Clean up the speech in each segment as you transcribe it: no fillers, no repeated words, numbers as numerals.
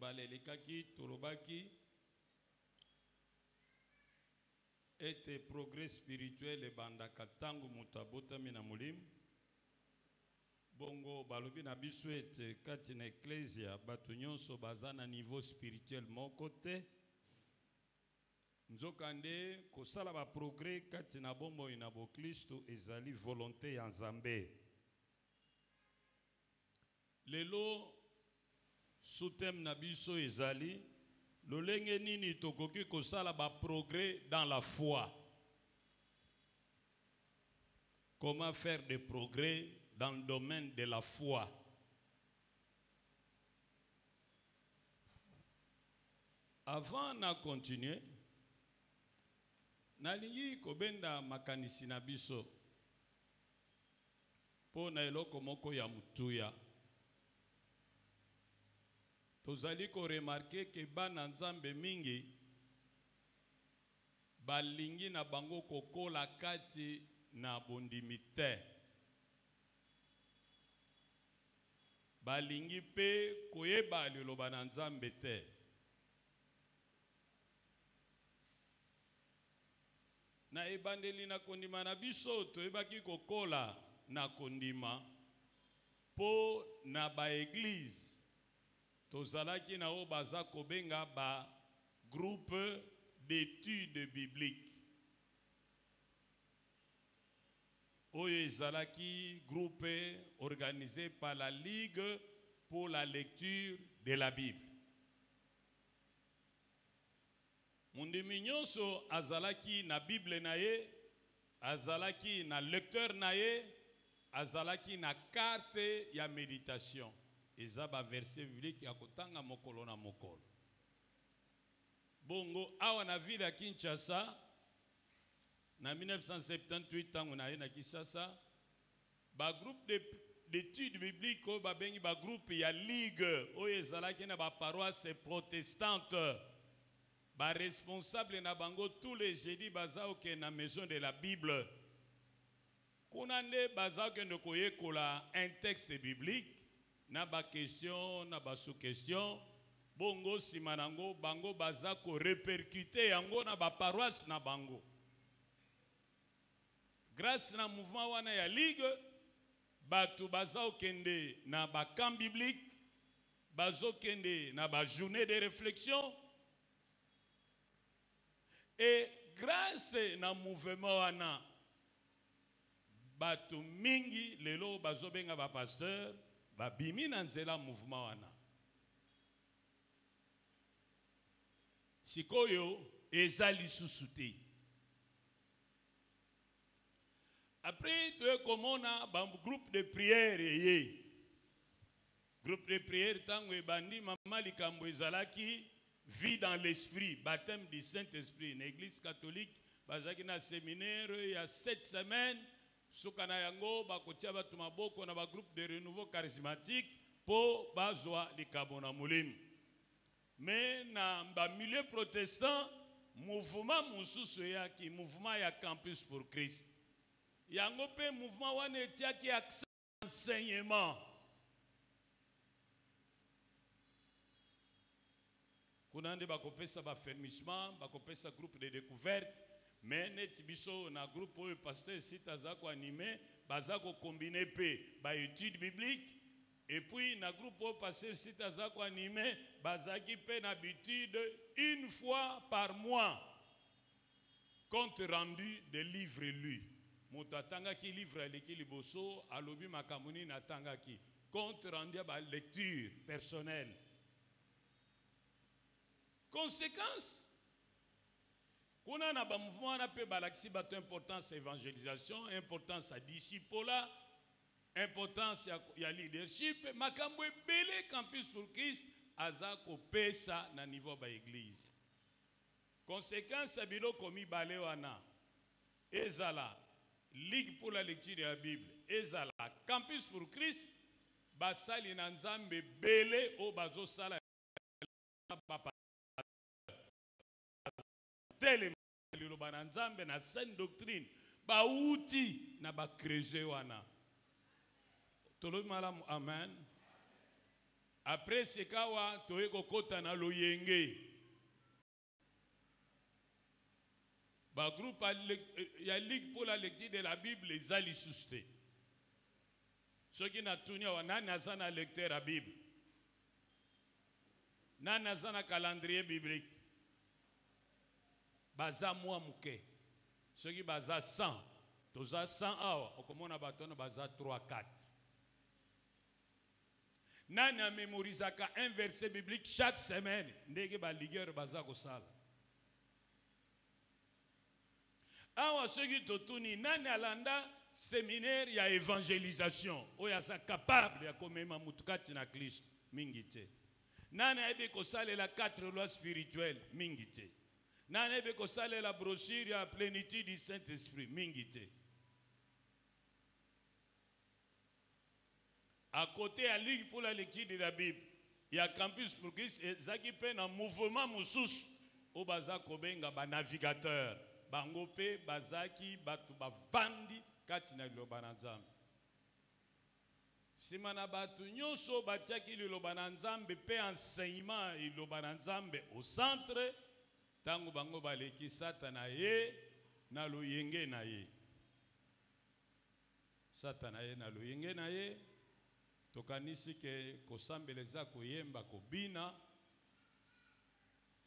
mbala elekaki tolobaki ete progrès spirituel ebandaka ntango moto abotami na molimo. Bongo balobi na biso ete kati na eklezia bato nyonso baza na niveau spirituel moko te. Nzokande kosala ba progrès kati na bomoi na boklisto ezali volonté ya Nzambe. Lelo sous-thème na biso ezali lolenge nini tokoki kosala ba progrès dans la foi. Comment faire des progrès dans le domaine de la foi. Avant de continuer, nalingi kobenda makanisi na biso po na eloko moko ya mutuya. Tozali ko remarquer ke bana Nzambe mingi balingi na bango kokola kati na bondimi te. Balingi pe koyeba liloba na Nzambe te. Na ebandeli na kondima na biso toyebaki kokola na kondima po na ba église tozalaki na o baza kobenga ba groupe d'études bibliques. Oyo ezalaki groupe organisé par la Ligue pour la lecture de la Bible. Mundimi nyonso azalaki na Bible na ye, azalaki na lecteur na ye, azalaki na carte ya méditation. Eza ba verset biblique ya kotanga mokolo na mokolo. Bongo awa na ville ya Kinshasa na 1978 tango na ye na Kinshasa ba groupe d'études bibliques o ba bengi ba groupe ya ligue o ezalaki na ba paroisse protestante. Ba responsable na bango tous les jeudis baza oke na maison de la Bible. Kuna nde baza oke ndeko yekola un texte biblique na ba question na ba sous-question. Bongo simanango bango baza ko répercuter yango na ba paroisse na bango. Grâce na mouvement wana ya ligue batu baza okende na ba camp biblique, bazo kende na ba journée de réflexion. Et grâce na mouvement wana batu mingi lelo bazo benga ba pasteur ba bimi na nzela mouvement wana. Sikoyo ezali susuté. Après tu es comme on a un groupe de prière et groupe de prière tango ebandi mama likambo ezalaki vie dans l'esprit, baptême du Saint-Esprit. L'église catholique, bazaki na séminaire il y a 7 semaines, sukana yango bakotia batu maboko na ba groupe de renouveau charismatique po bazwa likabo na molimo. Mais na ba milieu protestant, mouvement mususu yaki, mouvement ya campus pour Christ. Yango pe mouvement wana etiaki accès enseignement. Kunande bakopesa ba fermissement, bakopesa groupe de découverte, mais net biso na groupe oyo pasteur sita za ko animer, baza ko combiner pe ba étude biblique et puis na groupe oyo pasteur sita za ko animer, bazaki pe na habitude une fois par mois compte rendu des livres lus. Motatanga ki livre aleki liboso alobi makamuni na tangaki compte rendu ba lecture personnelle. Conséquence, qu'on a un mouvement na pe balaxi bato importance à évangélisation, importance à disciple, importance à leadership, makambo ebele campus pour Christ azako pesa na niveau ba église. Conséquence abilo komi bale wana ezala Ligue pour la lecture de la Bible, ezala campus pour Christ basali na Nzambe bele o bazo sala papa tele liloba na Nzambe na saine doctrine ba uti na ba creuser wana tolobi malamu amen. Après sekawa toyeko kota na loyenge. Ba groupe ya ligue pour la lecture de la Bible les ali susté. Ceux qui n'a tuni wa nani azana lecteur la Bible. Nani azana calendrier biblique. Baza mwa muke. Ceux qui baza 100, toza 100 awa, okomona batono baza 3 4. Nani a mémorisaka un verset biblique chaque semaine, ndenge ba ligueur baza ko sala. Awa ceux qui totuni nani alanda séminaire ya évangélisation, oya sa capable ya komema mutukati na Kristo mingite. Nani aibe ko sala la 4 lois spirituelles mingite. Nani aibe ko sala la brochure ya plénitude du Saint-Esprit mingite. À côté à Ligue pour la lecture de la Bible, il y a Campus pour Christ et Zaki Pen en mouvement moussous au baza kobenga ba navigateur bangope bazaki batu bavandi katina lobananzam. Simana batu nyonso batiaki lobananzambe pe enseignement et lobananzambe au centre tango bango baleki satana ye na loyenge na ye. Satana ye na loyenge na ye. Tokanisi ke kosambeleza koyemba kobina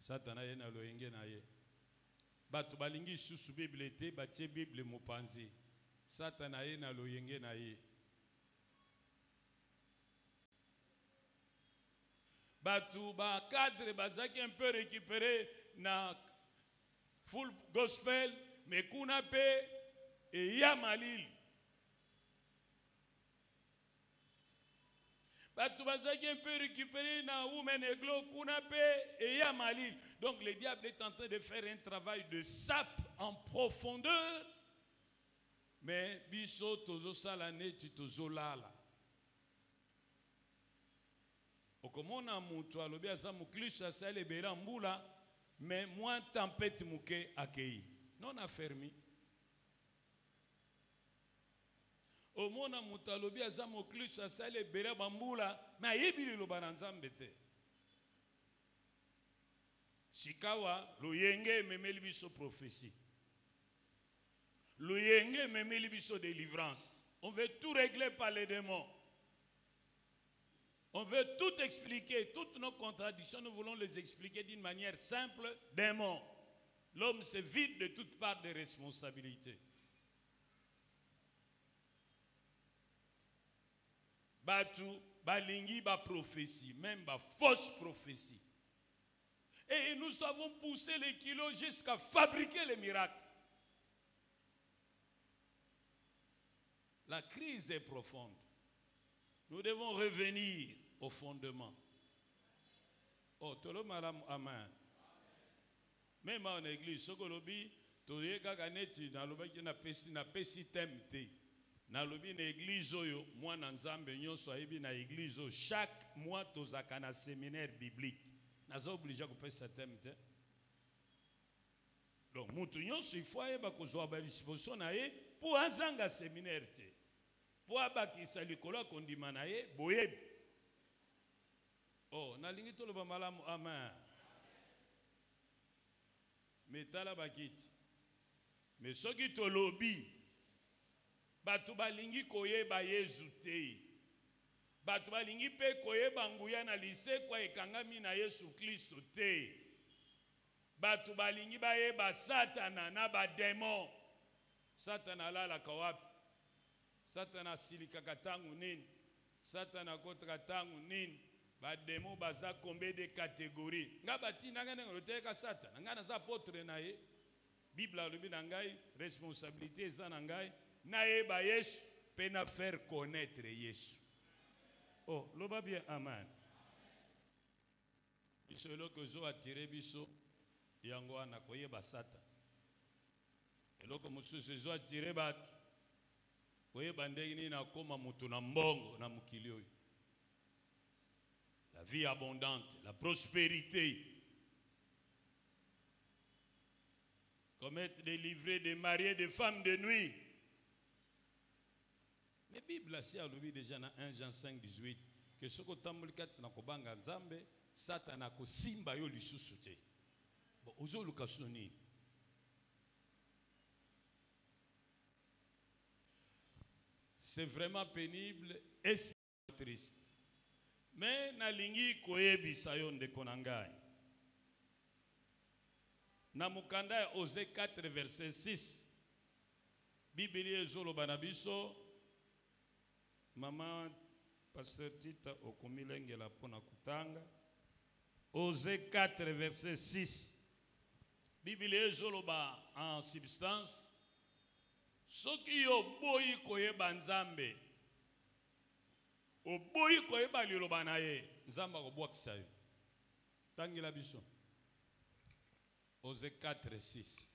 satana ye na loyenge na ye batu balingi susu bible te batie bible mopanzi satana ye na loyenge na ye batu ba cadre bazaki un peu récupéré na full gospel mais kuna pe e ya malili. Tu vas un peu récupérer na women et glo kunape et ya malil. Donc le diable est en train de faire un travail de sape en profondeur. Mais biso tozo salane tu tozo lala. Okomona mutu alobi aza muklish asale bera mbula mais moi tempête muke akei. Non affermi. Au mona mutalobi azamo Kristo asale bera bambula na yebili lobananzambe te. Shikawa loyenge memeli biso prophétie. Loyenge memeli biso délivrance. On veut tout régler par les démons. On veut tout expliquer, toutes nos contradictions, nous voulons les expliquer d'une manière simple, démons. L'homme se vide de toutes parts de responsabilités. Batu, balingi, ba prophétie, même ba fausse prophétie. Et nous avons poussé les kilos jusqu'à fabriquer les miracles. La crise est profonde. Nous devons revenir au fondement. Oh, tout le monde, amen. Même en église, ce que l'on dit, tout le monde a pesi temte. Na lobi na église oyo mwana nzambe nyonso ayebi na église oyo chaque mois tozaka na séminaire biblique nazo obligé ko pesa thème te. Donc mutu nyonso il faut ayeba kozwa ba disposition na ye pour azanga séminaire te pour abakisa likolo kondima na ye boyebi. Oh nalingi toloba malamu amen. Metala bakiti mais soki tolobi batu balingi koyeba Yesu te. Batu balingi pe koyeba nguya na lise kwa ekangami na Yesu Kristo te. Batu balingi bayeba Satana na ba démon. Satana lala kawapi. Satana silika katangu nini. Satana kotra tangu nini. Ba démon baza combien de catégories. Nga bati nanga ngoteka Satana. Nga na za apôtre na ye. Bible alobi na ngai responsabilité eza na ngai. Naeba Yesu pena faire connaître Yesu. Oh, loba bien amen. Biso eloko zo atire biso yango ana koyeba Satan. Eloko mususu zo atire batu koyeba ndenge nini nakoma mutu na mbongo na mukili oyo. La vie abondante, la prospérité. Comme être délivré, de marier des femmes de nuit. Mais la Bible, c'est déjà dans 1 Jean 5, 18. que soko tamboli kati na kobanga nzambe Satana ko simba yo lisusu te. Bon ozoluka soni. C'est vraiment pénible et c'est triste. Mais nalingi koyebisa yo ndeko na ngai. Na mukanda ya Osée 4 verset 6. Biblia ezoloba na biso Mama Pasteur Tita okomilengela pona kutanga. Osée 4 verset 6. Biblia ezoloba en substance soki yo boyi koyeba nzambe oboyi koyeba liloba na ye nzambe akobwakisa yo. Tangela biso Osée 4 6.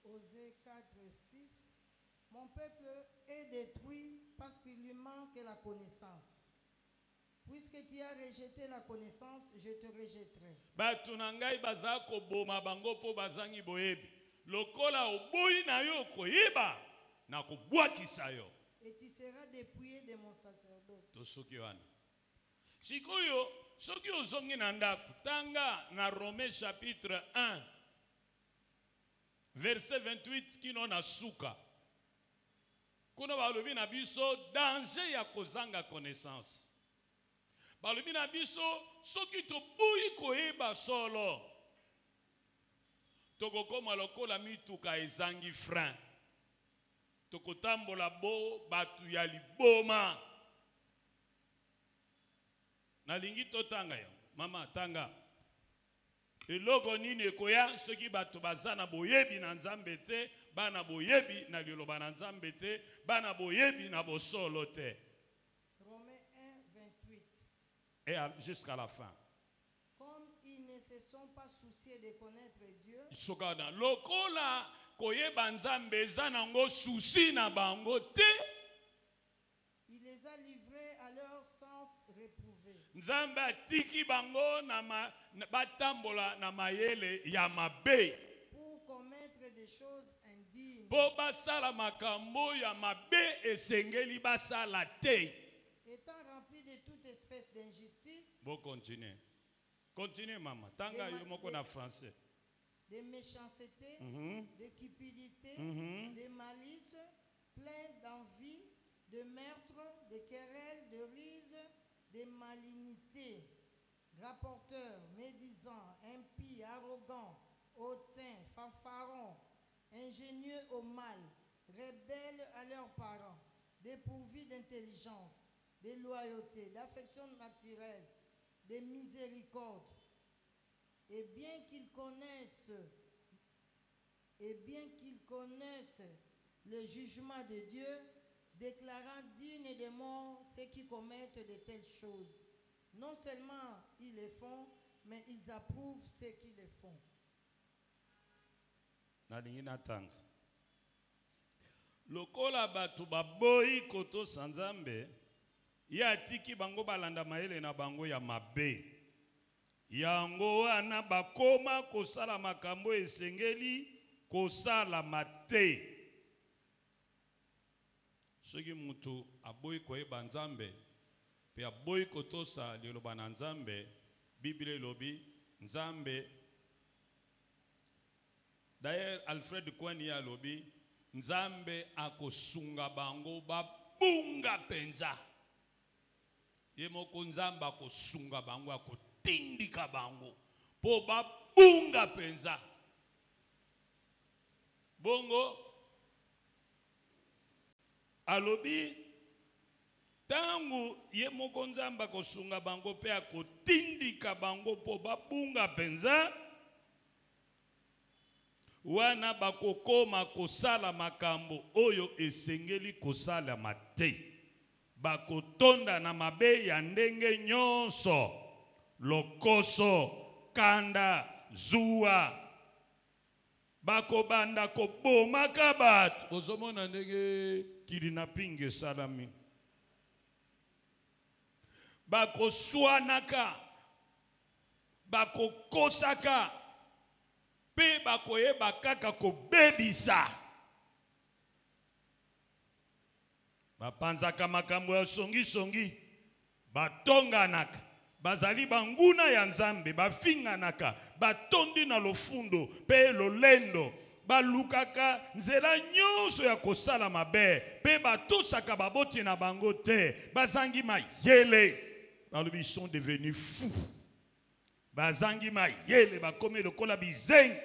Osée 4 6. Mon peuple est détruit parce qu'il lui manque la connaissance. Puisque tu as rejeté la connaissance, je te rejetterai. Batu na ngai baza koboma bango po bazangi boyebi. Lokola oboyi na yo koyeba na kobwakisa yo. Et tu seras dépouillé de mon sacerdoce. Tosoki wana. Sikoyo soki ozongi na ndaku tanga na Romains chapitre 1 verset 28 kino na suka. Kuna balobi na biso danger ya kozanga connaissance. Balobi na biso soki toboyi koyeba solo tokokoma lokola mituka ezangi frein. Tokotambola bo batu ya liboma. Nalingi totanga yo. Mama tanga. Eloko nini ekoya soki batu bazana boyebi na nzambe te, bana boyebi na liloba na nzambe te, bana boyebi na bosolo te. Romains 1 28. Et jusqu'à la fin. Comme ils ne se sont pas souciés de connaître Dieu, Sokana lokola koyeba nzambe zanango souci na bango te, il les a livrés à leur sens réprouvé. nzambe atiki bango na batambola na mayele ya mabe. Pour commettre des choses indignes. Po basala makambo ya mabe esengeli basala te. Étant remplis de toute espèce d'injustice, Bon continuez. Continuez maman. Tanga yo moko na français. de méchanceté, de cupidité, Mhm. de malice, plein d'envie, de meurtre, de querelles, de rises, de malignité, rapporteurs, médisants, impies, arrogants, hautains, fanfarons, ingénieux au mal, rebelles à leurs parents, dépourvus d'intelligence, de loyauté, d'affection naturelle, de miséricorde. Et bien qu'ils connaissent le jugement de Dieu, déclarant dignes de mort ceux qui commettent de telles choses. Non seulement ils les font, mais ils approuvent ceux qui les font. Nalingi natanga. Lokola batu baboyi koto sanzambe, ya tiki bango balanda mayele na bango ya mabe. Yango wana bakoma kosala makambo esengeli kosala mate. Soki mutu aboyi koyeba nzambe pe aboyi kotosa liloba na nzambe, Biblia elobi nzambe. D'ailleurs Alfred Kwani alobi nzambe akosunga bango babunga penza. Ye moko nzambe akosunga bango akotindika bango po babunga penza. Bongo alobi tangu ye moko nzamba kosunga bango pe akotindika bango po babunga penza, wana bakokoma kosala makambo oyo esengeli kosala mate. Bakotonda na mabe ya ndenge nyonso, lokoso, kanda, zuwa. Bakobanda kobomaka bato. Bozomona ndenge kidnapping esalami. Bakoswanaka, bakokosaka, pe bakoyeba kaka kobebisa. Bapanzaka makambo ya songi. batonganaka, bazali banguna ya nzambe, bafinganaka, batondi na lofundo, pe lolendo, balukaka nzela nyonso ya kosala mabe, pe batosaka baboti na bango te, bazangi mayele, balobi sont devenus fous. Bazangi mayele, bakomi lokola bizengi,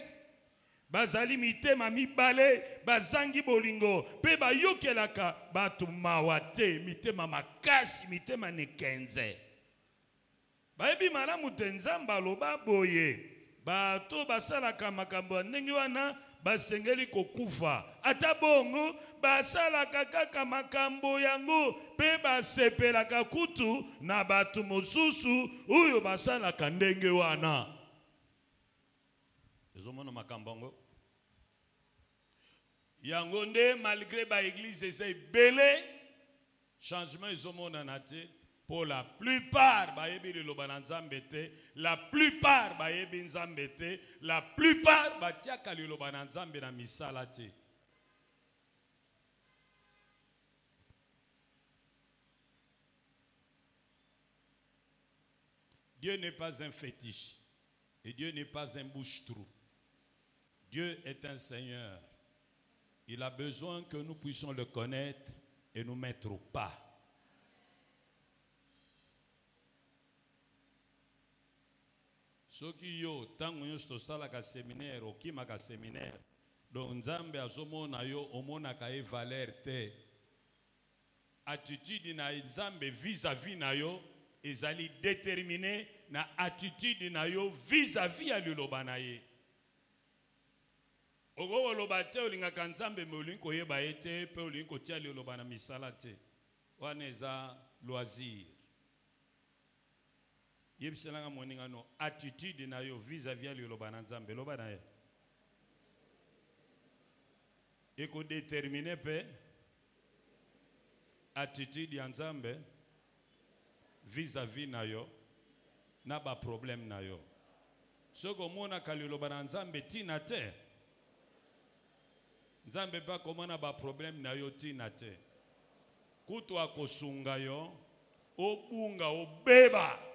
bazali mitema mibale, bazangi bolingo, pe bayokelaka batu mawate, mitema makasi, mitema nekenze. Baebi malamu te Nzambe aloba boye, bato basalaka makambo ndenge wana basengeli kokufa. Ata bongo basalaka kaka makambo yango, pe basepelaka kutu na batu mosusu uyo basalaka ndenge wana. Ezomona makambo yango. Yango nde malgré ba église ese belé, changement ezomona na te. Pour la plupart, bayebi liloba na Nzambe te, la plupart bayebi Nzambe te, la plupart batiaka liloba na Nzambe na misala te. Dieu n'est pas un fétiche et Dieu n'est pas un bouche-trou. Dieu est un Seigneur. Il a besoin que nous puissions le connaître et nous mettre au pas. Soki yo tango yo stosala ka séminaire okima ka séminaire donc Nzambe azomona yo omona ka e valeur te attitude na Nzambe vis-à-vis na yo ezali déterminé na attitude na yo vis-à-vis ya liloba na ye. Ogo loba te olinga ka Nzambe me olinga koyeba ete pe olinga kotia liloba na misala te wana eza loisir. Yebselanga moninga no attitude na yo vis-à-vis le loba na Nzambe loba na ye eko déterminer pe attitude ya Nzambe vis-à-vis na yo na ba problème na yo. Soko mona ka loba na Nzambe tina te, Nzambe pa komona ba problème na yo tina te. Kutu akosunga yo obunga obeba.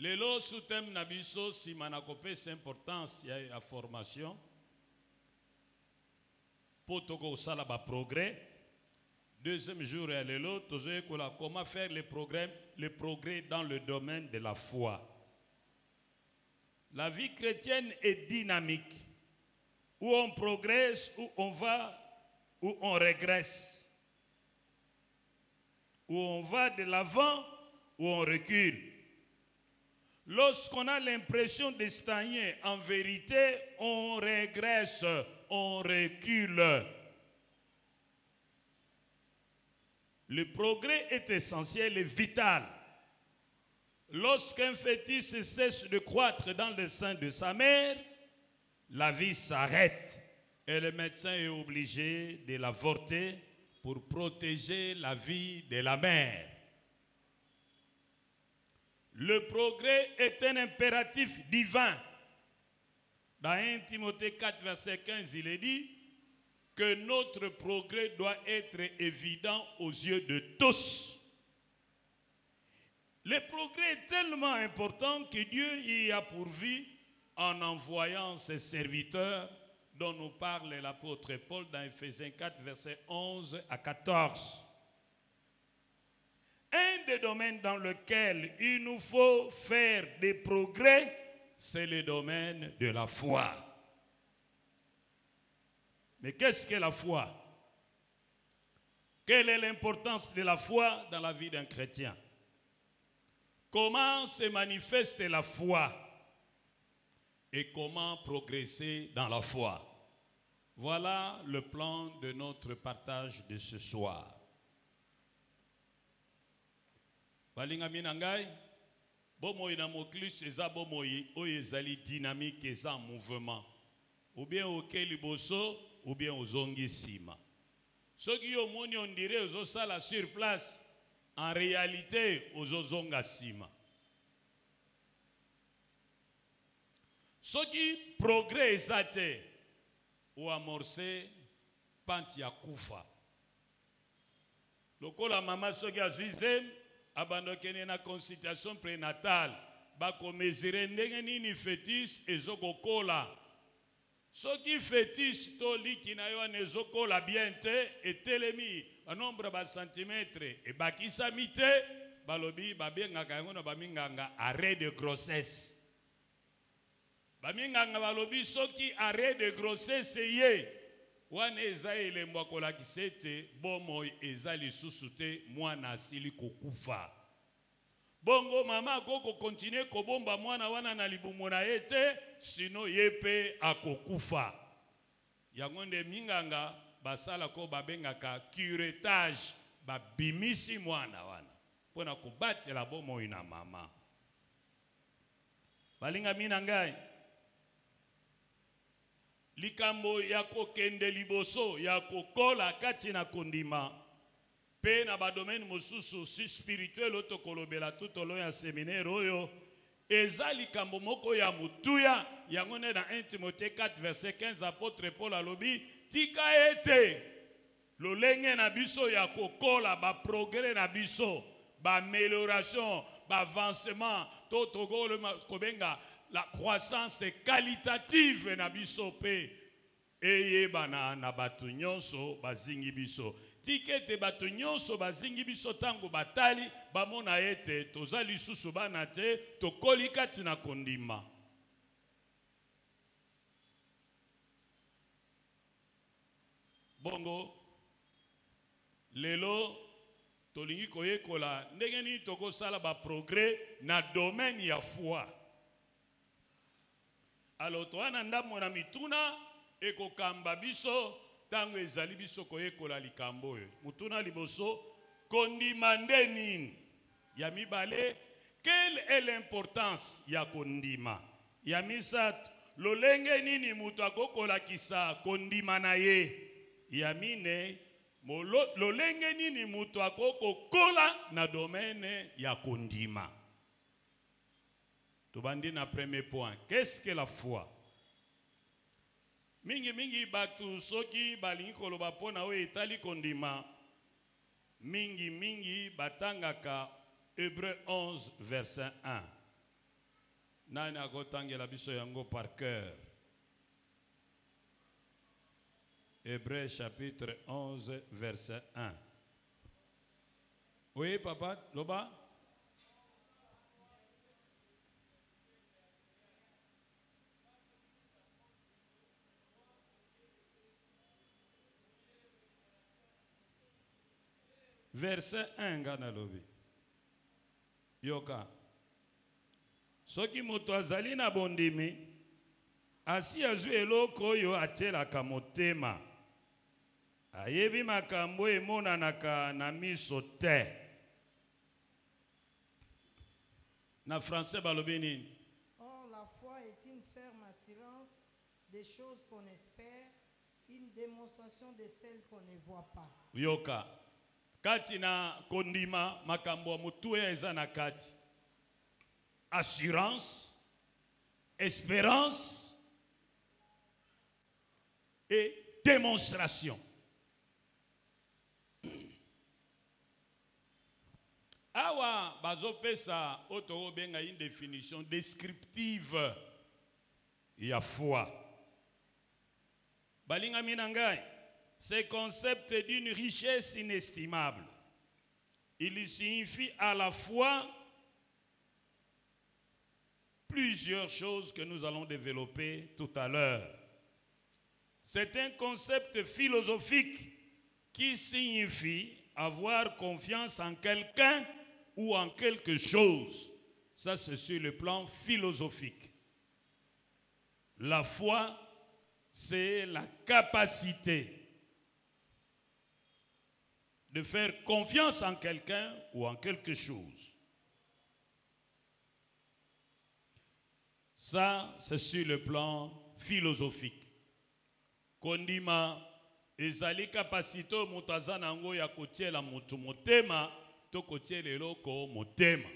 Lelo sous-thème nabiso si manakope c'est importance ya la formation pour toko sala ba progrès. Deuxième jour ya lelo tozoe kola comment faire les progrès dans le domaine de la foi. La vie chrétienne est dynamique, où on progresse, où on va, où on régresse, où on va de l'avant, où on recule. Lorsqu'on a l'impression de stagner, en vérité, on régresse, on recule. Le progrès est essentiel et vital. Lorsqu'un fœtus cesse de croître dans le sein de sa mère, la vie s'arrête et le médecin est obligé de l'avorter pour protéger la vie de la mère. Le progrès est un impératif divin. Dans 1 Timothée 4, verset 15, il est dit que notre progrès doit être évident aux yeux de tous. Le progrès est tellement important que Dieu y a pourvu en envoyant ses serviteurs dont nous parle l'apôtre Paul dans Ephésiens 4, verset 11 à 14. Un des domaines dans lequel il nous faut faire des progrès, c'est le domaine de la foi. Mais qu'est-ce que la foi? Quelle est l'importance de la foi dans la vie d'un chrétien? Comment se manifeste la foi? Et comment progresser dans la foi? Voilà le plan de notre partage de ce soir. Balinga minangai, bomoyi na moklis eza bomoyi oyo ezali dynamique eza en mouvement. Ou bien oke liboso, ou bien ozongi sima. Soki yo moni on dirait ozosala sur place, en réalité ozozonga sima. Soki progrès ezate, ou amorcer panti ya kufa. Lokola mama soki azuize abandokene na consultation prénatale bako mesurer ndenge nini fœtus ezokokola. Soki fœtus to liki na yo nezokola bien te etelemi a nombre ba centimètres et bakisami te balobi babengaka yango na baminganga arrêt de grossesse. Baminganga balobi soki arrêt de grossesse ye wana eza elembo kolakisa ete bomoi eza lisusu te mwana asili kokufa. Bongo mama akoko continue kobomba mwana wana na libumu na ye te sino ye pe akokufa. Yango nde minganga basala ko babengaka curettage babimisi mwana wana pona kobatela bomoi na mama. Balinga mina ngai likambo ya kokende liboso ya kokola kati na kondima pe na ba domaine mosusu si spirituel otokolobela tutolo ya séminaire oyo eza likambo moko ya mutuya yango ne na 1 Timothée 4 verset 15 apôtre Paul alobi tika ete lolenge na biso ya kokola ba progrès na biso ba amélioration ba avancement totogolo kobenga la croissance qualitative na biso pe eyebana na batu nyonso bazingi biso tikete batu nyonso bazingi biso tango batali bamona ete toza lisusu bana te tokoli kati na kondima. Bongo lelo tolingi koyekola ndenge nini tokosala ba progrès na domaine ya foi. Alors toana ndambo na mituna ekokamba biso tango ezali biso koyekola likambo oyo. Mutuna liboso kondima nde nini? Ya mibale, quelle est l'importance ya kondima? Ya misato, lolenge nini mutu akokola kisa kondima na ye? Ya mine, lolenge nini mutu akokola na domaine ya kondima? Tobandi na premier point. Qu'est-ce que la foi? Mingi batu soki balingi koloba pona oyo etali kondima mingi batangaka Hébreux 11 verset 1. Nani akotangela biso yango par cœur? Hébreux chapitre 11 verset 1. Oui papa, loba? Verset 1 ngana lobi. Yoka. Soki moto azali na bondimi asi azwi eloko oyo atelaka motema. Ayebi makambo emonanaka na miso te. Na français balobi nini? Or la foi est une ferme assurance des choses qu'on espère, une démonstration de celles qu'on ne voit pas. Yoka. Kati na kondima makambo mutuya eza na kati. Assurance, espérance et démonstration. Awa bazopesa otoro benga une définition descriptive ya foi. Balinga minangai. Ce concept d'une richesse inestimable. Il signifie à la fois plusieurs choses que nous allons développer tout à l'heure. C'est un concept philosophique qui signifie avoir confiance en quelqu'un ou en quelque chose. Ça, c'est sur le plan philosophique. La foi, c'est la capacité de faire confiance en quelqu'un ou en quelque chose. Ça, c'est sur le plan philosophique. Kondima, ezali capacité mutazana ngo ya kotiela mutu motema, to kotiela eloko motema.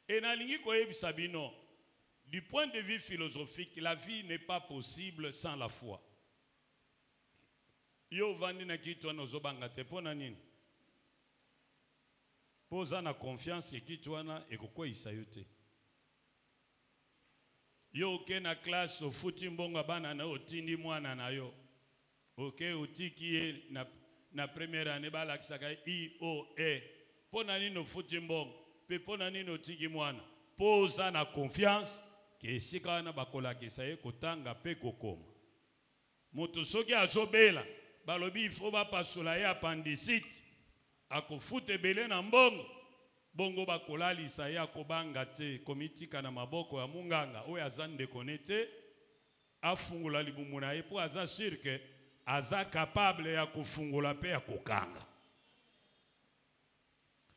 Et nalingi koyebisa bino, du point de vue philosophique, la vie n'est pas possible sans la foi. Yo vandi na kitu wana ozobanga te pona nini? Poza na confiance kitu wana ekokwisa yo te. Yo ke na classe ofuti mbongo bana na otindi mwana na yo. Ok, otiki ye na première année balakisaka IOE. Pona nini ofuti mbongo? Pe pona nini otiki mwana? Poza na confiance ke esika wana bakolakisa ye kotanga pe kokoma. Moto soki azobela balobi ifo bapasola ye appendicite akofute bele na mbongo bongo bakolalisa ye akobanga te komitika na maboko ya munganga oyo aza ndeko te afungula libumu na ye po aza sûr que aza capable ya kofungula pe ya kokanga.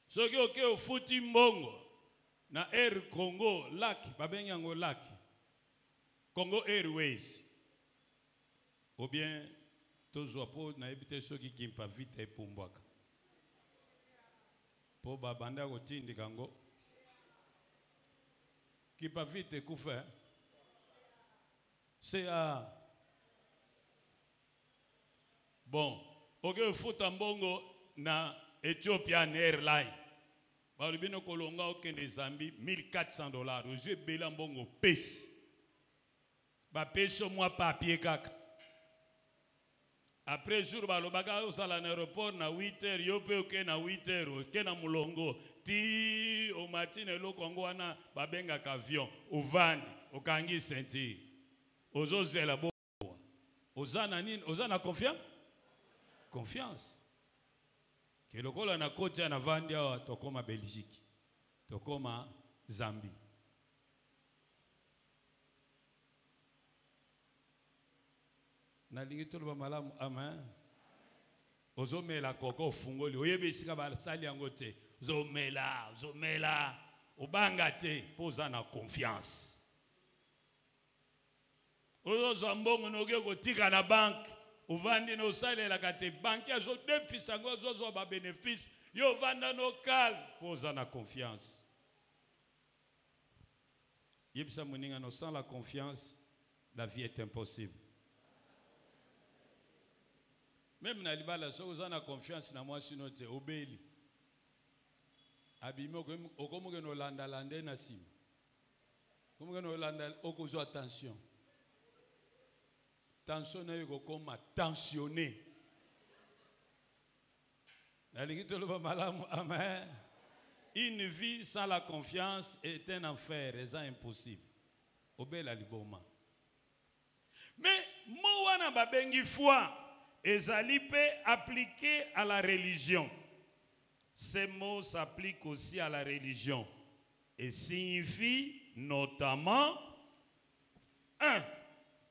Soki oke ofuti mbongo na Air Congo Laki babengi yango Laki Congo Airways ou bien tozwa po na ebite soki kimpa vite epumbwaka po babanda kotindi kango kimpa vite kufa c'est bon oke futa mbongo na Ethiopian Airlines balibino kolonga okende Zambie $1,400 ozwe bela mbongo pesi ba peso mwa papier kaka. Après jour balobaka osala na aéroport na 8h yo pe oke na 8h oke na mulongo ti o matin elo kongo wana babengaka avion ovandi okangi ceinture ozozela bo ozana nini ozana confiance ke lokola na koti na vandi awa tokoma Belgique tokoma Zambie. Na lingito lo malamu amen. Ozomela koko fungoli oyebe sika basali yango te. Ozomela obanga te poza na confiance. Ozo mbongo noge kotika na banque ovandi no salela kate banque azo déficit yango ozo ba bénéfice yo vanda no calme poza na confiance. Yebisa moninga no sans la confiance la vie est impossible. Même na libala so uzana confiance na moi sino te obeli abimo okomoke no landa lande na sim komoke no landa okozo attention na yoko koma tensionné na lingito lo malamu amen. Une vie sans la confiance est un enfer, c'est impossible. Obela liboma. Mais mo wana babengi foi ezali pe appliqué à la religion. Ces mots s'appliquent aussi à la religion et signifient notamment 1.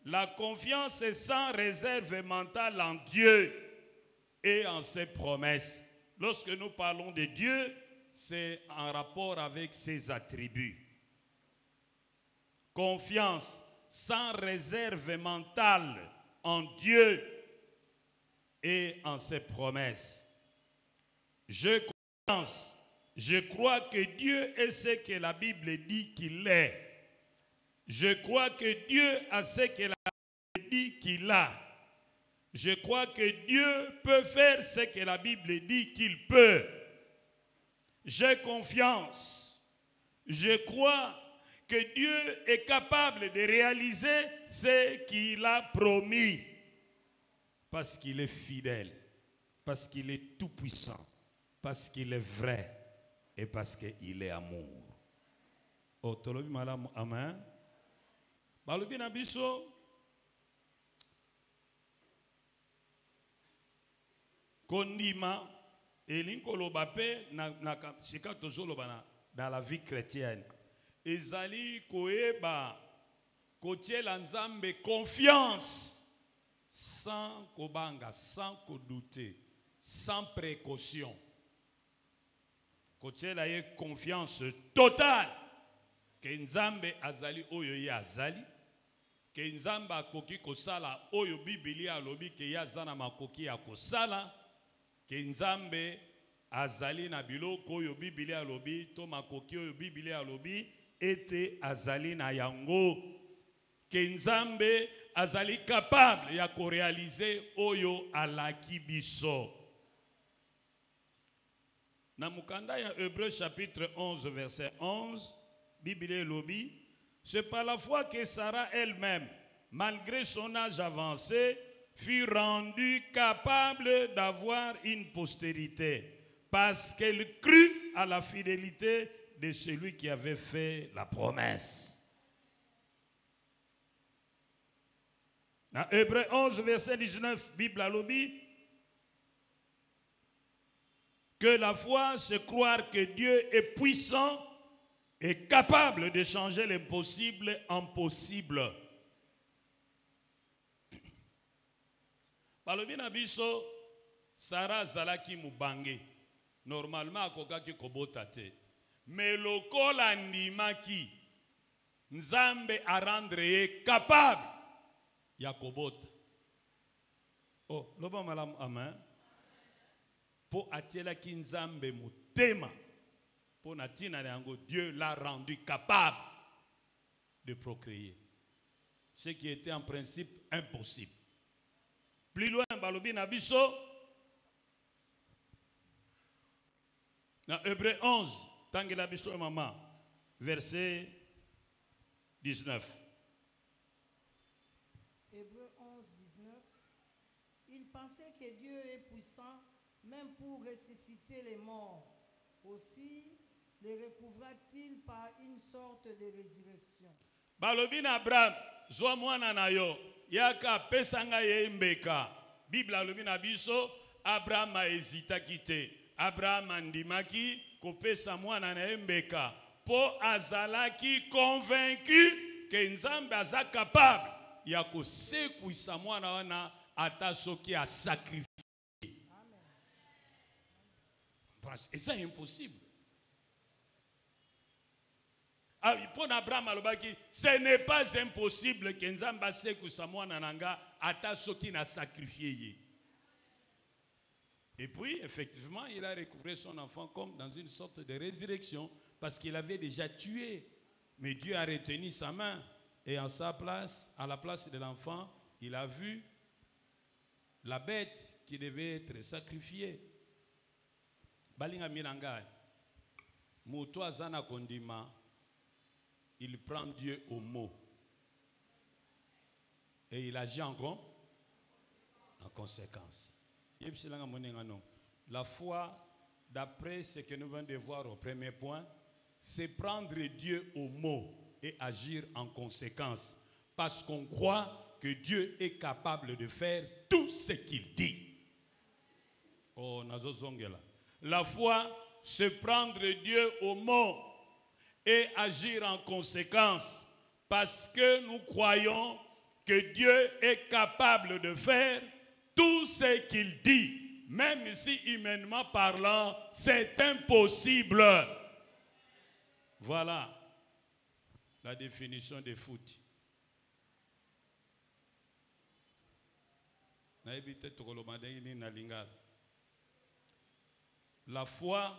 La confiance est sans réserve mentale en Dieu et en ses promesses. Lorsque nous parlons de Dieu, c'est en rapport avec ses attributs. Confiance sans réserve mentale en Dieu et en ses promesses. Je crois que Dieu est ce que la Bible dit qu'il est. Je crois que Dieu a ce que la Bible dit qu'il a. Je crois que Dieu peut faire ce que la Bible dit qu'il peut. J'ai confiance. Je crois que Dieu est capable de réaliser ce qu'il a promis. Parce qu'il est fidèle. Parce qu'il est tout-puissant. Parce qu'il est vrai. Et parce qu'il est amour. Otolobi malamu amen. Balubi na biso. Kondima. Elinkolo bape na sika tozoloba dans la vie chrétienne. Ezali koeba kotiela nzambe confiance sans kobanga, sans kodouter, sans précaution. Kotiela ye confiance totale que nzambe azali oyo ye azali, que nzambe akoki kosala oyo Biblia alobi ke yazana makoki ya kosala. Que nzambe azali na biloko oyo Biblia alobi to makoki oyo Biblia alobi ete azali na yango. que Nzambe azali capable ya ko réaliser oyo alaki biso. Na mukanda ya Hébreux chapitre 11 verset 11, Bible lobi, c'est par la foi que Sarah elle-même, malgré son âge avancé, fut rendue capable d'avoir une postérité, parce qu'elle crut à la fidélité de celui qui avait fait la promesse. Dans Hébreux 11, verset 19, Bible a lobby, que la foi, c'est croire que Dieu est puissant et capable de changer l'impossible en possible. Balobi na biso, Sarah zalaki mubange. Normalement, akokaki kobota te. Mais lokola ndimaki, Nzambe a rendre ye capable ya kobota. Oh, loba malam amen. Po atiela ki Nzambe mutema. Po natina yango, Dieu l'a rendu capable de procréer. Ce qui était en principe impossible. Plus loin, balobi na biso, dans Hébreux 11, tangela biso et maman, verset 19. Hébreux 11, 19. Il pensait que Dieu est puissant, même pour ressusciter les morts. Aussi, les recouvra-t-il par une sorte de résurrection. Balobi na Abraham, zwa mwana na yo, yaka pesanga ye mbeka. Bible alobi na biso, Abraham a hésité kite. Abraham andimaki kopesa mwana na ye mbeka. Po azalaki convaincu que Nzambe aza capable ya kosekwisa mwana wana ata soki a sacrifié. Et c'est impossible. Pour Abraham alobaki, ce n'est pas impossible que Nzamba sekwisa mwana nanga ata soki na sacrifié. Et puis, effectivement, il a recouvré son enfant comme dans une sorte de résurrection parce qu'il avait déjà tué. Mais Dieu a retenu sa main et en sa place, à la place de l'enfant, il a vu la bête qui devait être sacrifiée. Balinga Milangai, Mouto Azana Kondima, il prend Dieu au mot. Et il agit en conséquence. La foi, d'après ce que nous venons de voir au premier point, c'est prendre Dieu au mot et agir en conséquence. Parce qu'on croit que Dieu est capable de faire tout ce qu'il dit. Oh, Nazozongela. La foi, c'est prendre Dieu au mot et agir en conséquence. Parce que nous croyons que Dieu est capable de faire tout ce qu'il dit. Même si humainement parlant, c'est impossible. Voilà la définition de foot. La foi,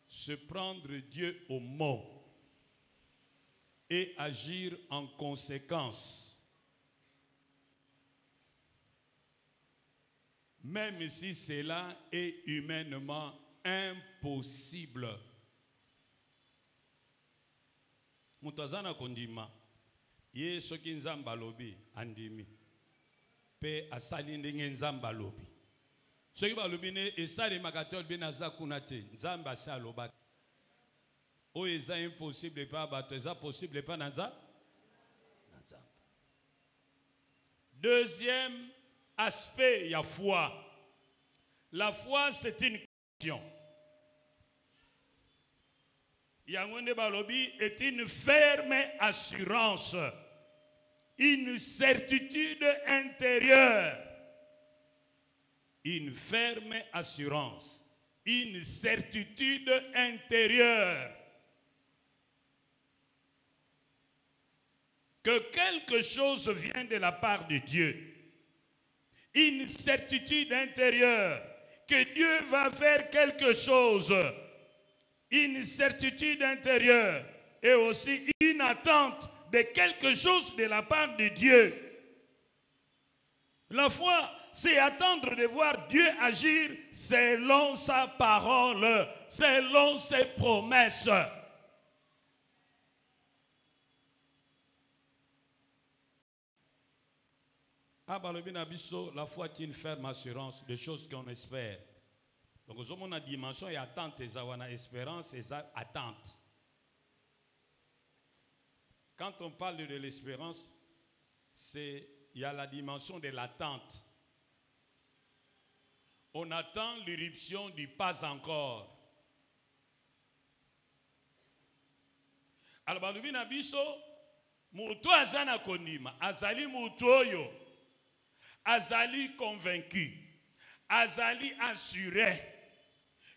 c'est prendre Dieu au mot et agir en conséquence. Même si cela est humainement impossible. Mutazana kondima, ye soki nzamba lobi andimi, pe asali ndenge nzamba lobi. Soki balobi ne esali makatol bi naza kuna te, nzamba sa loba. O eza impossible pa bato, eza possible pa nanza. Deuxième aspect, il y a foi. La foi, c'est une conviction. Yangonde Balobi est une ferme assurance, une certitude intérieure. Une ferme assurance, une certitude intérieure. Que quelque chose vient de la part de Dieu. Une certitude intérieure que Dieu va faire quelque chose. Une certitude intérieure et aussi une attente de quelque chose de la part de Dieu. La foi, c'est attendre de voir Dieu agir selon sa parole, selon ses promesses. La foi est une ferme assurance des choses qu'on espère. Donc, nous avons une dimension et attente, et une espérance et attente. Quand on parle de l'espérance, il y a la dimension de l'attente. On attend l'irruption du pas encore. Alors, nous avons dit, mutu azana konima, azali mutu oyo, azali convaincu, azali assuré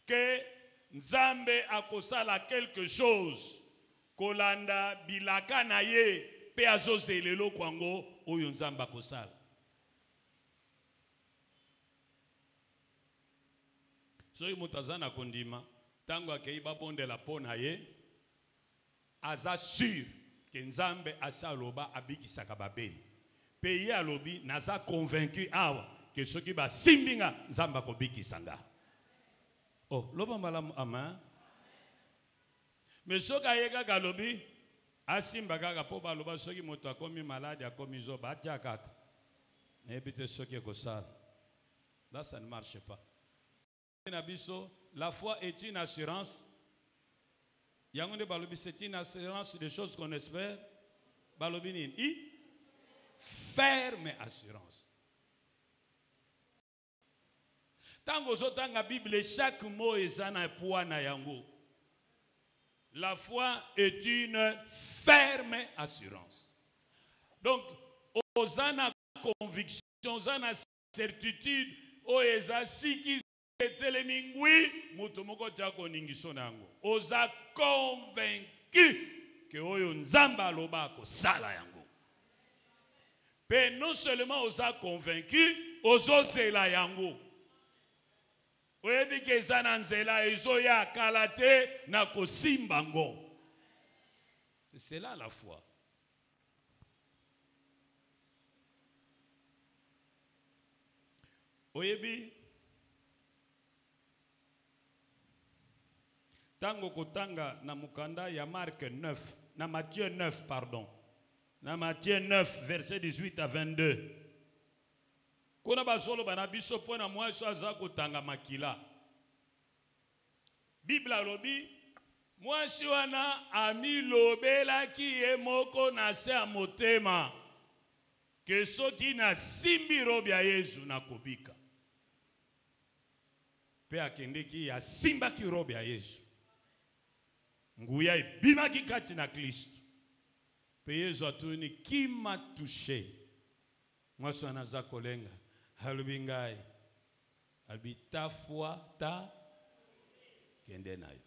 que Nzambe akosala quelque chose, kolanda bilaka na ye, pe azozelelo kwango oyo Nzambe akosala. Soki mutu azana kondima, tango akei babondela po na ye, aza sûr que Nzambe asaloba abikisaka babeli. Pe ye alobi naza convaincu awa que soki ba simbinga Nzambe akobikisanga. Oh, loba malamu amen. Mais soki ayeka kalobi asimba kaka po baloba soki moto akomi malade akomi zoba atia kaka. Nebite soki ekosala. Là ça ne marche pas. La foi est une assurance. C'est une assurance des choses qu'on espère. Ferme assurance. Tango zotanga Bible, chaque mot est un poids na yango. La foi est une ferme assurance. Donc, osana conviction, osana certitude, oeza siki telemingui, mutomoko jako ningiso nango. Oza convaincu que oyo Nzamba lobako sala yango. Mais non seulement oza convaincu, ozo zela yango. Oyebi ke zana nzela ezo ya kalate na kosimbango. C'est là la foi. Oyebi tango kotanga na mukanda ya Marc 9, na Matthieu 9 pardon. Na Matthieu 9 verset 18 à 22. Kona basolo bana biso pona mwaso aza kotanga makila. Bible alobi mwasi wana amilobelaki ye moko na se ya motema ke soki na simbi robi ya Yesu na kobika. Pe akendeki ya simbaki robi ya Yesu. Nguya ebimaki kati na Kristo. Pe Yesu atuni qui m'a touché. Mwasi wana aza kolenga. Alobi ngai. Alobi ta foi ta kende na yo.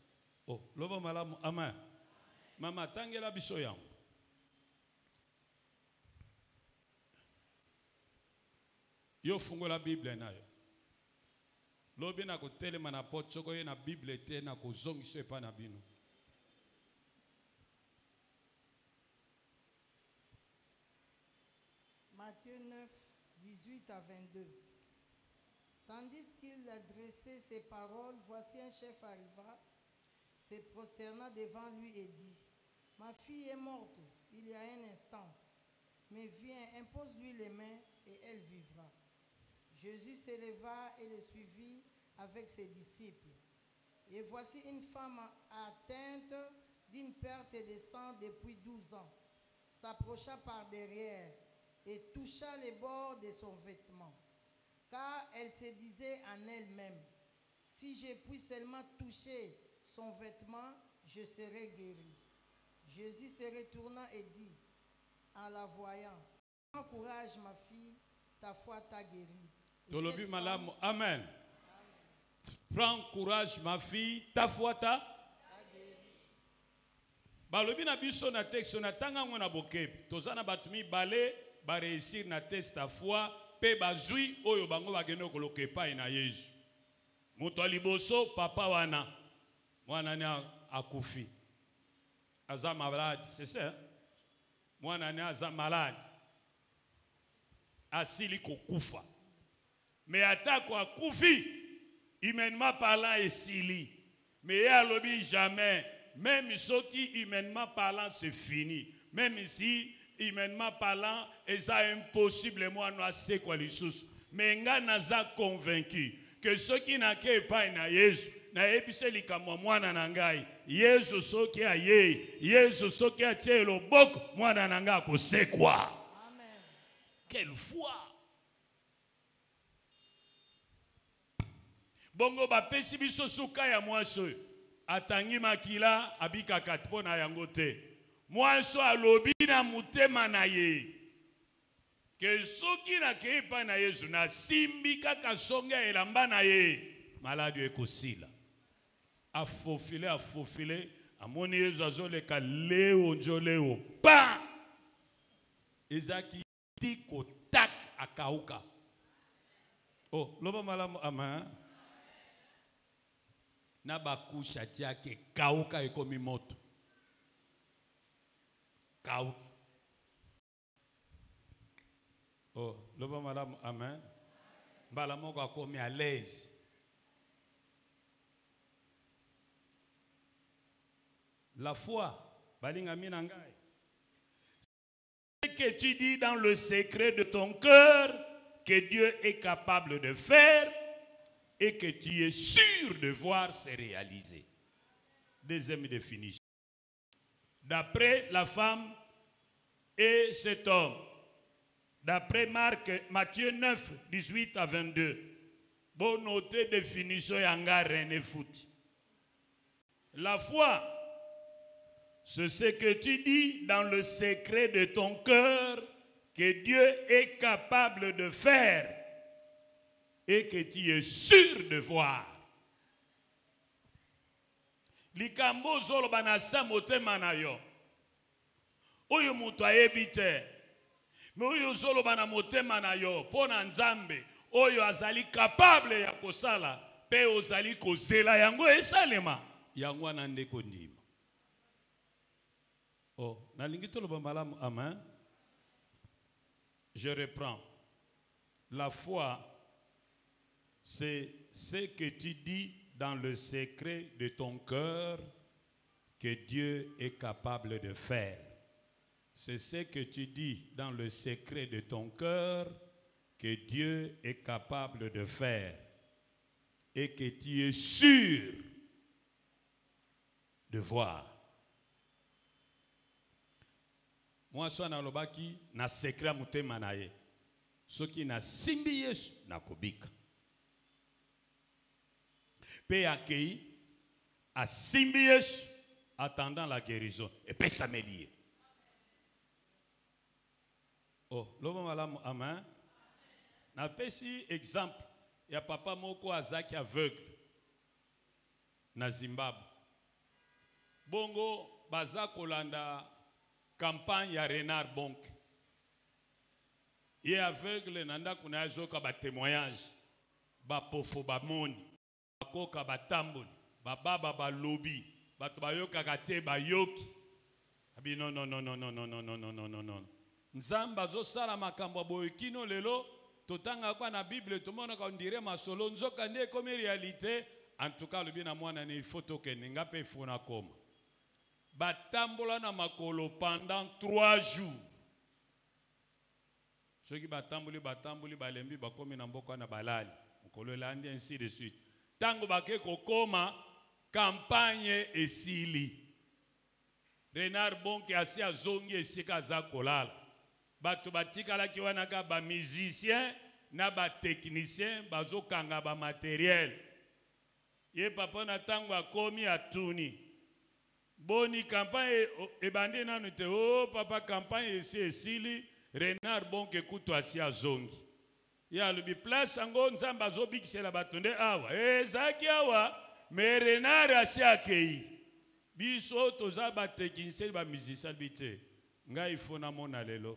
Oh, loba malamu amen. Mama tangela biso yango. Yo fungola Bible na yo. Lobi na kotelema na poto soko ye na Bible te na kozongisa epa na bino. Matthieu 9, 18 à 22. Tandis qu'il adressait ces paroles, voici un chef arriva, se prosterna devant lui et dit, « Ma fille est morte il y a un instant, mais viens, impose-lui les mains et elle vivra. » Jésus s'éleva et le suivit avec ses disciples. Et voici une femme atteinte d'une perte de sang depuis 12 ans, s'approcha par derrière et toucha les bords de son vêtement. Car elle se disait en elle-même, si je puis seulement toucher son vêtement, je serai guérie. Jésus se retourna et dit, en la voyant, prends courage ma fille, ta foi t'a guérie. Tolobi malamu, amen. Prends courage ma fille, ta foi t'a guérie. Balobi na biso na texte na tanga ngona bokebi. Tozana batumi bale ba réussir na test ta foi. Pe bazui oyo bango bageno koloka epai na Yesu. Moto aliboso papa wana ni akufi. Aza malade, c'est ça. mwana ne aza malade asili kokufa mais atako akufi humainement parlant esili mais ya lobi jamais même soki humainement parlant c'est fini même si humainement parlant eza impossible mwana asekwa lisusu mais nga naza convaincu que soki nake epai na Yesu na ebise likamwa mwana na ngai Yesu soki aye Yesu soki atie loboko mwana na ngai akosekwa. Amen. Quelle foi! Bongo bapesi biso suka ya mwaso atangi makila abika pona yango te mwaso alobi na mutema na ye ke soki na keipa na Yesu na simbi kaka songa elamba na ye maladi ekosila afofile amoni Yesu azoleka leo njoleo pa ezaki tiko tak akauka. Oh loba malamu ama na bakusha tiake kauka ekomi moto kauka. Oh loba malamu amen mbala moko akomi à l'aise. La foi balinga mina ngai ce que tu dis dans le secret de ton cœur que Dieu est capable de faire et que tu es sûr de voir se réaliser. Deuxième définition. D'après la femme et cet homme, d'après Matthieu 9, 18 à 22, bon noter définition yanga René Fouti. La foi, c'est ce que tu dis dans le secret de ton cœur que Dieu est capable de faire et que tu es sûr de voir. Likambo zolo banasa motema na yo. Oyo mutu ayebi te. Me oyo zolo bana motema na yo pona nzambe oyo azali capable ya kosala pe ozali kozela yango esalema yango na ndeko ndima. Oh, nalingi toloba malamu amen. Je reprends. La foi, c'est ce que tu dis dans le secret de ton cœur que Dieu est capable de faire. C'est ce que tu dis dans le secret de ton cœur que Dieu est capable de faire et que tu es sûr de voir. Moi, je suis lobaki na secret mutema na ye. Soki na simbi Yesu na kobika. Pe akei a simbi Yesu attendant la guérison et pe s'améliorer. Oh, loba malamu amen. Na pesi exemple ya papa moko azaki aveugle na Zimbabwe. Bongo baza kolanda campagne ya Renard Bonk. Ye aveugle nanda kuna azoka ba témoignage ba pofo ba moni bakoka batamboli bababa balobi bato bayoka kate bayoki abi non non non non non non non non non non non non nzamba zo sala makambo boyekino lelo totanga kwa na Bible tomona ka ndire masolo nzoka nde comme réalité en tout cas le bien à mwana ne photo ke ninga pe funa koma batambola na makolo pendant 3 jours. Ceux qui batamboli balembi bakomi na mboko na balali mokolo elandi ainsi de suite. Tango bake kokoma campagne esili. Renard Bonke asi azongi esika za kolala. Bato batikala ki wana ka ba musicien na ba technicien bazokanga ba matériel. Ye papa na tango akomi atuni. Boni campagne ebande nanu te oh papa campagne esili Renard Bonke kutu asi azongi. Ya lubi place ango nzamba zobikisela batonde awa ezaki awa me Renard asi akei biso toza ba technicien ba musicien bité ngai fona mona lelo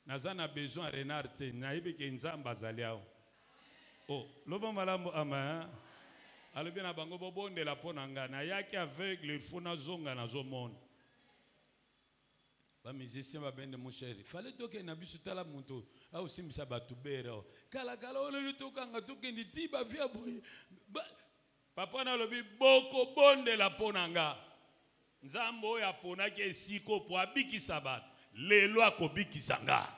nazana besoin Renard te naibi ke nzamba zali awa. Oh loba malamu ama alobi na bango bobondela pona nga na yaki aveugle fona zonga na zomona Ba musicien ba bende mon cher. Fallait toke na biso tala moto. A aussi misa batu bera. Kala kala ole lutoka nga toke ndi tiba via boy. Papa na lobi boko bonde la ponanga. Nzambo ya pona ke siko po abiki sabat. Lelo akobiki sanga.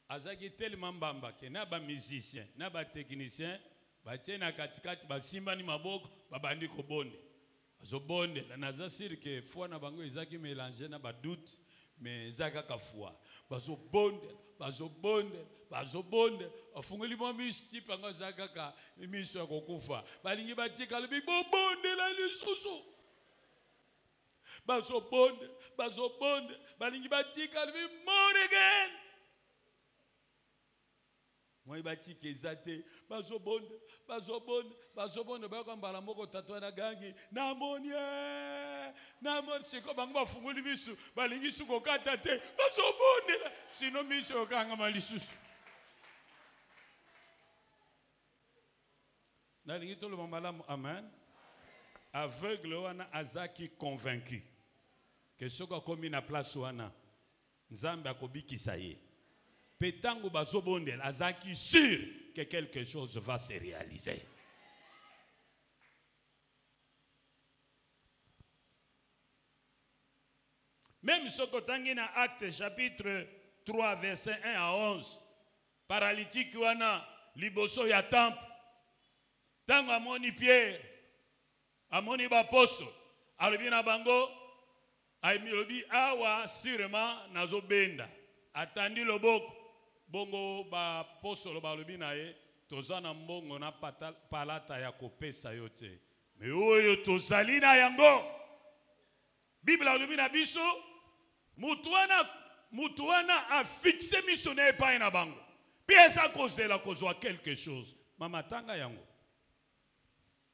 Azaki tellement bamba ke na ba musicien, na ba technicien, ba tiena katikati ba simba ni maboko, ba bandi ko bonde. Azo bonde la naza sir ke foi na bango ezaki mélanger na ba doute, mais zaka ka foi. Bazo bonde, bazo bonde, bazo bonde. Afungeli mo misti panga zaka ka emiso kokufa. Balingi batika le bi bonde la lisusu. Bazo bonde, balingi batika le bi more again. Moi batika ezate, bazo bonde, bakambala moko tatwa na gangi. Namoni siko bango bafungoli bisu, balingi suko kata te, bazo bonde la, sino miso kanga malisusu. Nalingi tolo malamu amen. Aveugle wana azaki convaincu que soko komi na place wana nzambe akobikisa ye. Petango bazobonde azaki sûr que quelque chose va se réaliser. Même soko tangi na Acte chapitre 3 verset 1 à 11, paralytique wana liboso ya temple, tango amoni Pierre, amoni bapostole, alobi na bango, aimilobi awa sûrement nazobenda, atandi loboko, bongo bapostole balobi na ye, tozana mbongo na palata ya kopesa yote. Mais oyo tozali na yango, Bible alobi na biso, mutuana a fixé missionnaire epai na bango. Piesa kozela kozwa quelque chose. Mama tanga yango.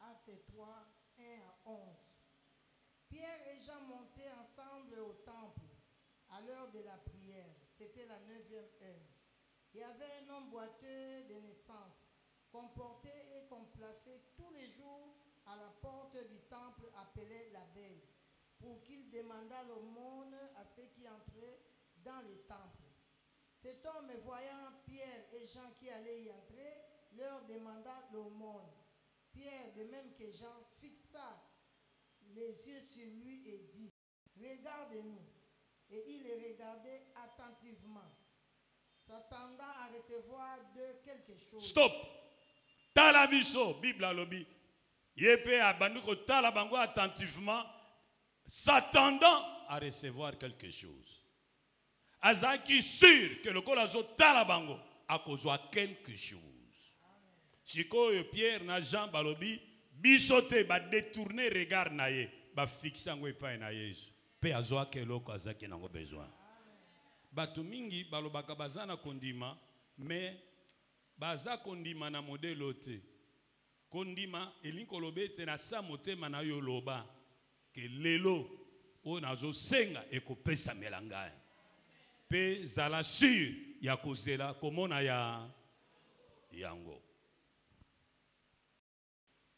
Acte 3, 1 à 11. Pierre et Jean montaient ensemble au temple à l'heure de la prière. C'était la 9e heure. Il y avait un homme boiteux de naissance, qu'on portait et qu'on plaçait tous les jours à la porte du temple appelé la Belle, pour qu'il demandât l'aumône à ceux qui entraient dans le temple. Cet homme, voyant Pierre et Jean qui allaient y entrer, leur demanda l'aumône. Pierre, de même que Jean, fixa les yeux sur lui et dit, « Regarde-nous. » Et il les regardait attentivement, s'attendant à recevoir de quelque chose. Stop! Talabiso, Bible a lobby. Yépe a banduko talabango attentivement, s'attendant à recevoir quelque chose. Azaki sûr que le colazo talabango a kozwa quelque chose. Siko Pierre na Jean balobi bisote ba détourner regard na ye, ba fixer ngo epai na Yesu. Pe azwa keloko azaki nango besoin. Batu mingi balobaka bazana kondima, mais baza kondima na modelo te. Kondima elinko lobete na sa motema na yo loba ke lelo o nazo senga ekopesa melanga. Pe zala sur ya kozela komona ya yango.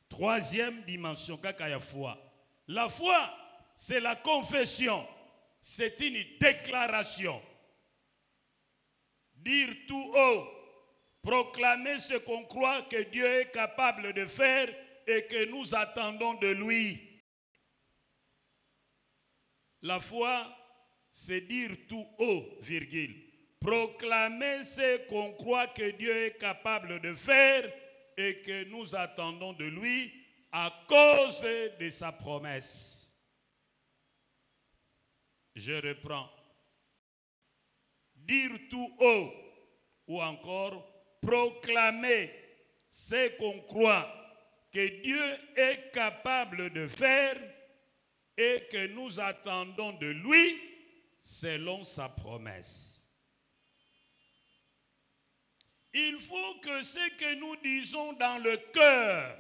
Troisième dimension kaka ya foi. La foi, c'est la confession. C'est une déclaration. Dire tout haut, proclamer ce qu'on croit que Dieu est capable de faire et que nous attendons de lui. La foi, c'est dire tout haut, virgule, proclamer ce qu'on croit que Dieu est capable de faire et que nous attendons de lui à cause de sa promesse. Je reprends. Dire tout haut ou encore proclamer ce qu'on croit que Dieu est capable de faire et que nous attendons de lui selon sa promesse. Il faut que ce que nous disons dans le cœur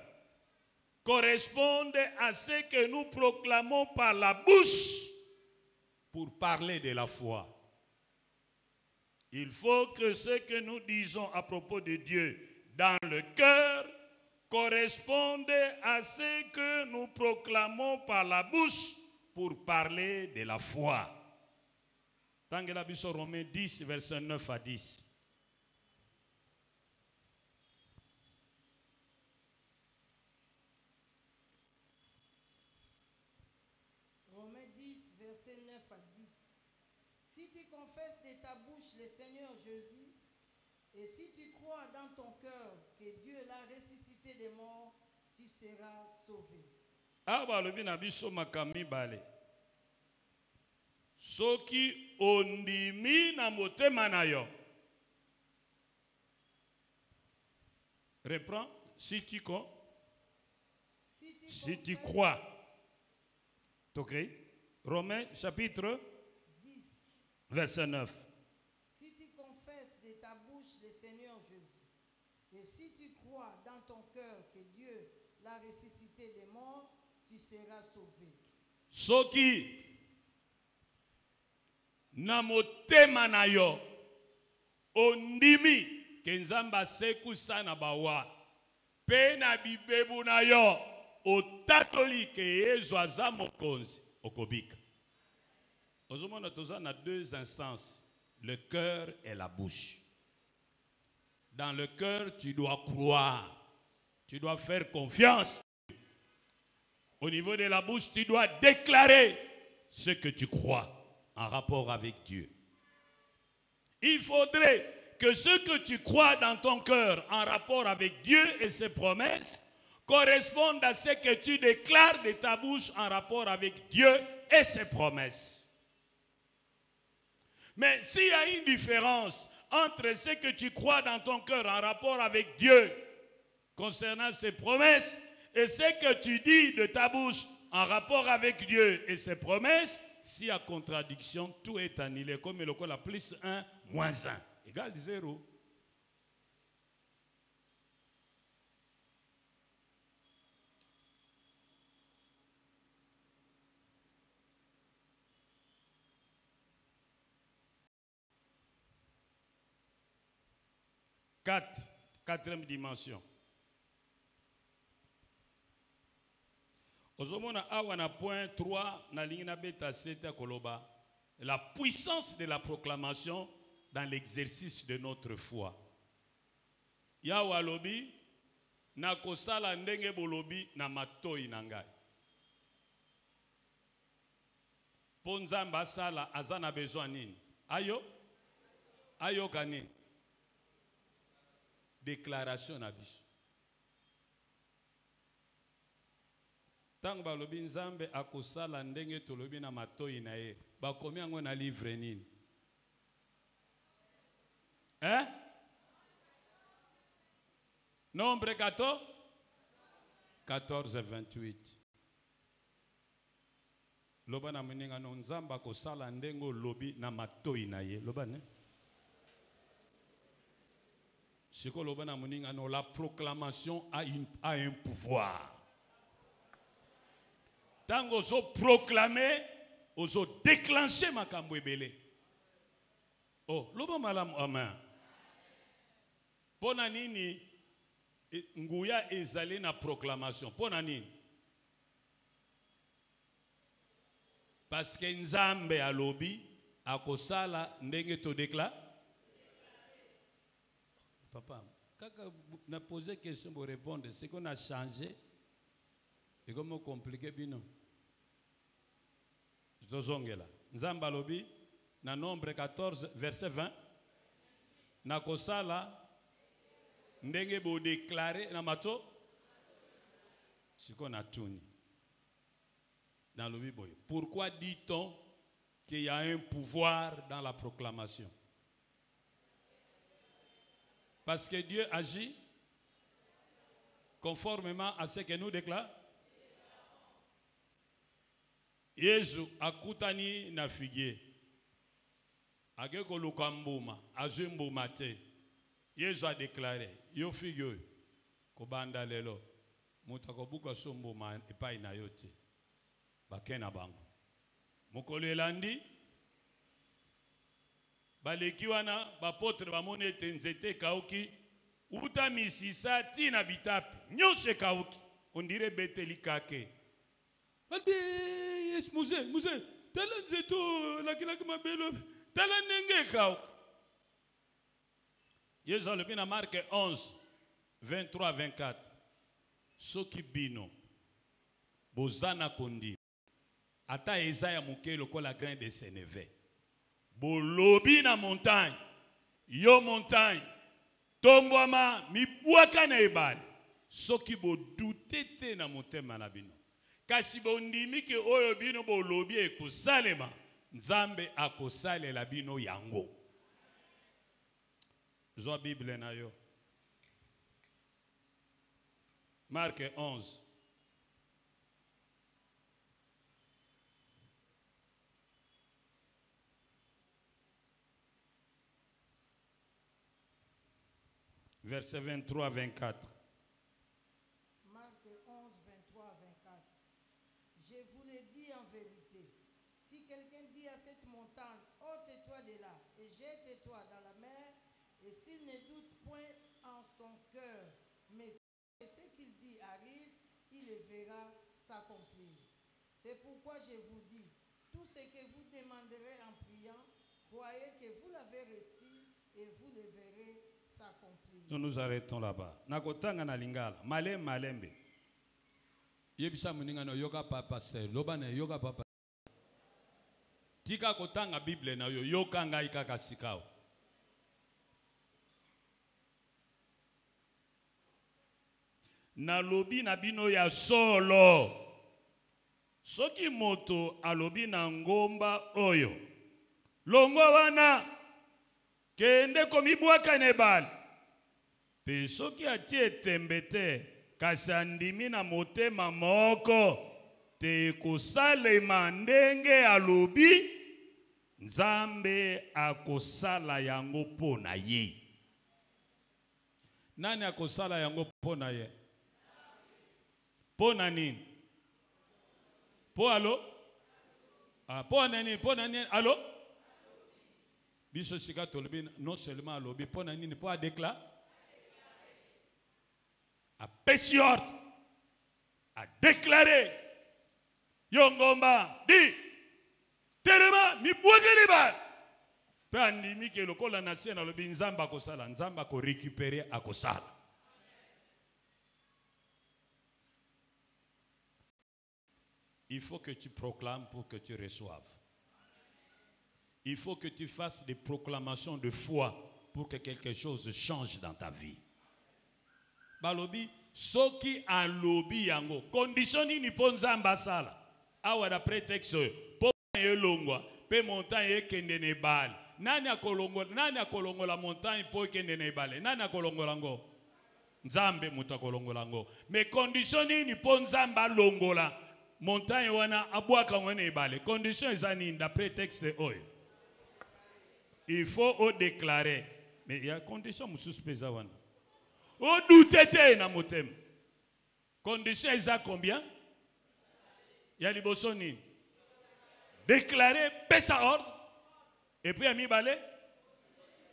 corresponde à ce que nous proclamons par la bouche pour parler de la foi. Il faut que ce que nous disons à propos de Dieu dans le cœur corresponde à ce que nous proclamons par la bouche pour parler de la foi. Tangela biso Romains 10, verset 9 à 10. Romains 10, verset 9 à 10. Si tu confesses de ta bouche le Seigneur Jésus, et si tu crois dans ton cœur que Dieu l'a ressuscité des morts, tu seras sauvé. Aba lobi na biso makami bale. Soki ondimi na motema na yo. Reprends. Si tu crois. Ok. Romains chapitre 10. Verset 9. Si tu confesses de ta bouche le Seigneur Jésus, et si tu crois dans ton cœur que Dieu l'a ressuscité des morts, tu seras sauvé. Soki na motema na yo ondimi ke Nzambe asekusa na bawa pe na bibebu na yo otatoli ke Yesu aza mokonzi okobika. Ozomona toza na deux instances, le cœur et la bouche. Dans le cœur, tu dois croire, tu dois faire confiance. Au niveau de la bouche, tu dois déclarer ce que tu crois en rapport avec Dieu. Il faudrait que ce que tu crois dans ton cœur en rapport avec Dieu et ses promesses correspondent à ce que tu déclares de ta bouche en rapport avec Dieu et ses promesses. Mais s'il y a une différence entre ce que tu crois dans ton cœur en rapport avec Dieu concernant ses promesses et ce que tu dis de ta bouche en rapport avec Dieu et ses promesses, s'il y a contradiction, tout est annulé comme le col à plus 1, moins 1, égale 0. Quatrième dimension. Ozomona awa na point 3 na lingina beta 7 koloba. La puissance de la proclamation dans l'exercice de notre foi. Yawa lobi na kosala ndenge bolobi na matoi na ngai. Po Nzambe asala aza na besoin nini? Ayo kanini? Déclaration na biso. Tango balobi Nzambe akosala ndenge tolobi na matoi na ye, bakomi yango na livre nini? Nombre 14, 28. Loba na muninga no Nzambe akosala ndenge lobi na matoi na ye. Loba ne? Siko loba na muninga no, la proclamation a un pouvoir. Tango ozo proclamer, ozo déclencher makambo ebele. Oh, loba malamu amen. Pona nini nguya ezali na proclamation? Pona nini? Parce que Nzambe alobi akosala ndenge to déclare. Papa, quand on a posé une question pour répondre, c'est qu'on a changé. Et comment compliqué bino? Zozongela. Nzamba lobi, na nombre 14, verset 20. Na kosala, ndenge bo déclaré, na mato. C'est qu'on a tourné. Dans le Bible. Pourquoi dit-on qu'il y a un pouvoir dans la proclamation? Parce que Dieu agit conformément à ce que nous déclarons. Yesu akutani na figuier. Ageko lukambuma, azumbuma te. Yesu a déclaré, yo figuier, kobanda lelo, mutakobuka sumbuma epai na yote. Bakena bango. Mokolo elandi, baleki wana bapotre bamone tenzete kauki uta misisa tina bitape nyose kauki on dirait beteli kake. Muse, tala nzeto laki mabelo, tala nenge kao. Yesu alobi na Marc 11, 23-24. Soki bino, bozana kondi. Ata Esaïa muke lokola grain de sénévé. Bolobi na montagne. Yo montagne. Tombwama mibwaka na ebale. Soki bo dutete na motema na bino. Kasi bondimi ke oyo bino bolobi ekosalema. Nzambe akosalela bino yango. Zwa Bible na yo. Marc 11. Verset 23-24. Marc 11, 23-24. Je vous le dis en vérité, si quelqu'un dit à cette montagne, ôte-toi de là et jette-toi dans la mer, et s'il ne doute point en son cœur, mais que ce qu'il dit arrive, il le verra s'accomplir. C'est pourquoi je vous dis, tout ce que vous demanderez en priant, croyez que vous l'avez reçu et vous le verrez s'accomplir. Nous arrêtons là-bas. Nakotanga na lingala, malembe. Yebisa muninga no yoga papa pasteur, lobane yoga papa. Tika kotanga Bible na yo yoka ngai kaka sikao. Na lobi na bino ya solo. Soki moto alobi na ngomba oyo. Longo wana kende komibwaka nebali. Pe soki atie tembete kasi andimi na motema moko te kosalema ndenge alobi Nzambe akosala yango pona ye. Nani akosala yango pona ye? Pona nini? Po alo? Pona nini? Alo? Biso sika tolobi non seulement alobi pona nini po a déclarer. A péché ordre. A déclaré. Yongomba di. Terema mi bwagere ba. Pe andimi ke lokola na sena lobi nzamba akosala, nzamba ko récupérer akosala. Il faut que tu proclames pour que tu reçoives. Il faut que tu fasses des proclamations de foi pour que quelque chose change dans ta vie. Balobi, soki alobi yango, conditioni ni ponzamba sala. Awa da prétexte, po yelongwa, pe montagne kende ne bal. Nani akolongo la montagne po kende ne bal. Nani akolongo lango? Nzambe muta kolongo lango. Mais conditioni ni ponzamba longola. Montagne wana abwaka ngone ebale. Condition ezani d'après texte de oil. Il faut au déclarer. Mais il y a condition mususu peza wana. O doutete na motem. Condition eza combien? Il y a liboso nini? Déclarer pesa ordre. Et puis ami balé.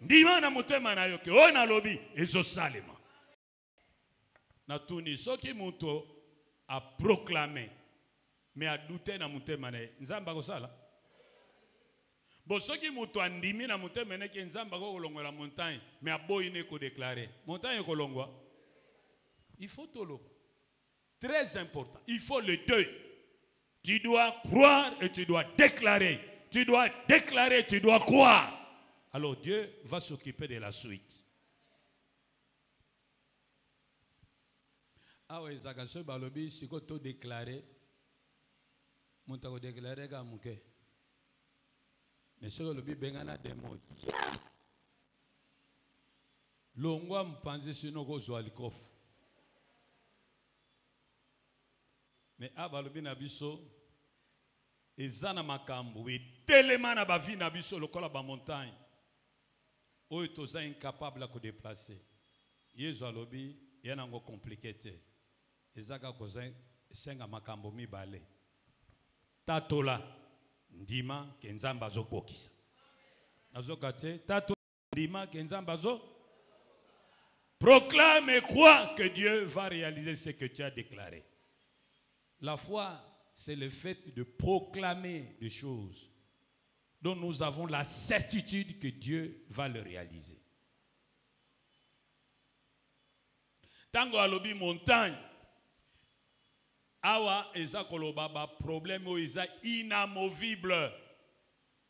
Ndima na motema na yoke. O na lobi ezo salema. Na tuni soki muto a proclamé. Mais a douté na motema na nzamba ko sala. Bon soki muto andimi na motema na ke nzamba ko kolongola montagne, mais a boyine ko déclarer. Montagne ko longwa. Il faut tolo. Très important. Il faut les deux. Tu dois croire et tu dois déclarer. Tu dois déclarer, tu dois croire. Alors Dieu va s'occuper de la suite. Ah oui, Zakaso Balobi, si tu déclarer, mon ta déclarer ga muke. Mais ce que le bengana demo. Longwa mpanze sino ko zoalikof. Mais abalobi na biso ezana makambo et tellement na ba vie na biso lokola ba montagne. Oyo toza incapable de déplacer. Yesu alobi yana ngo compliqué te. Ezaka koza senga makambo mibale. Tatola ndima ke nzamba zo kokisa. Nazoka te tatola ndima ke nzamba zo. Proclame et crois que Dieu va réaliser ce que tu as déclaré. La foi, c'est le fait de proclamer des choses dont nous avons la certitude que Dieu va le réaliser. Tango alobi montagne, awa eza koloba ba problème o eza inamovible.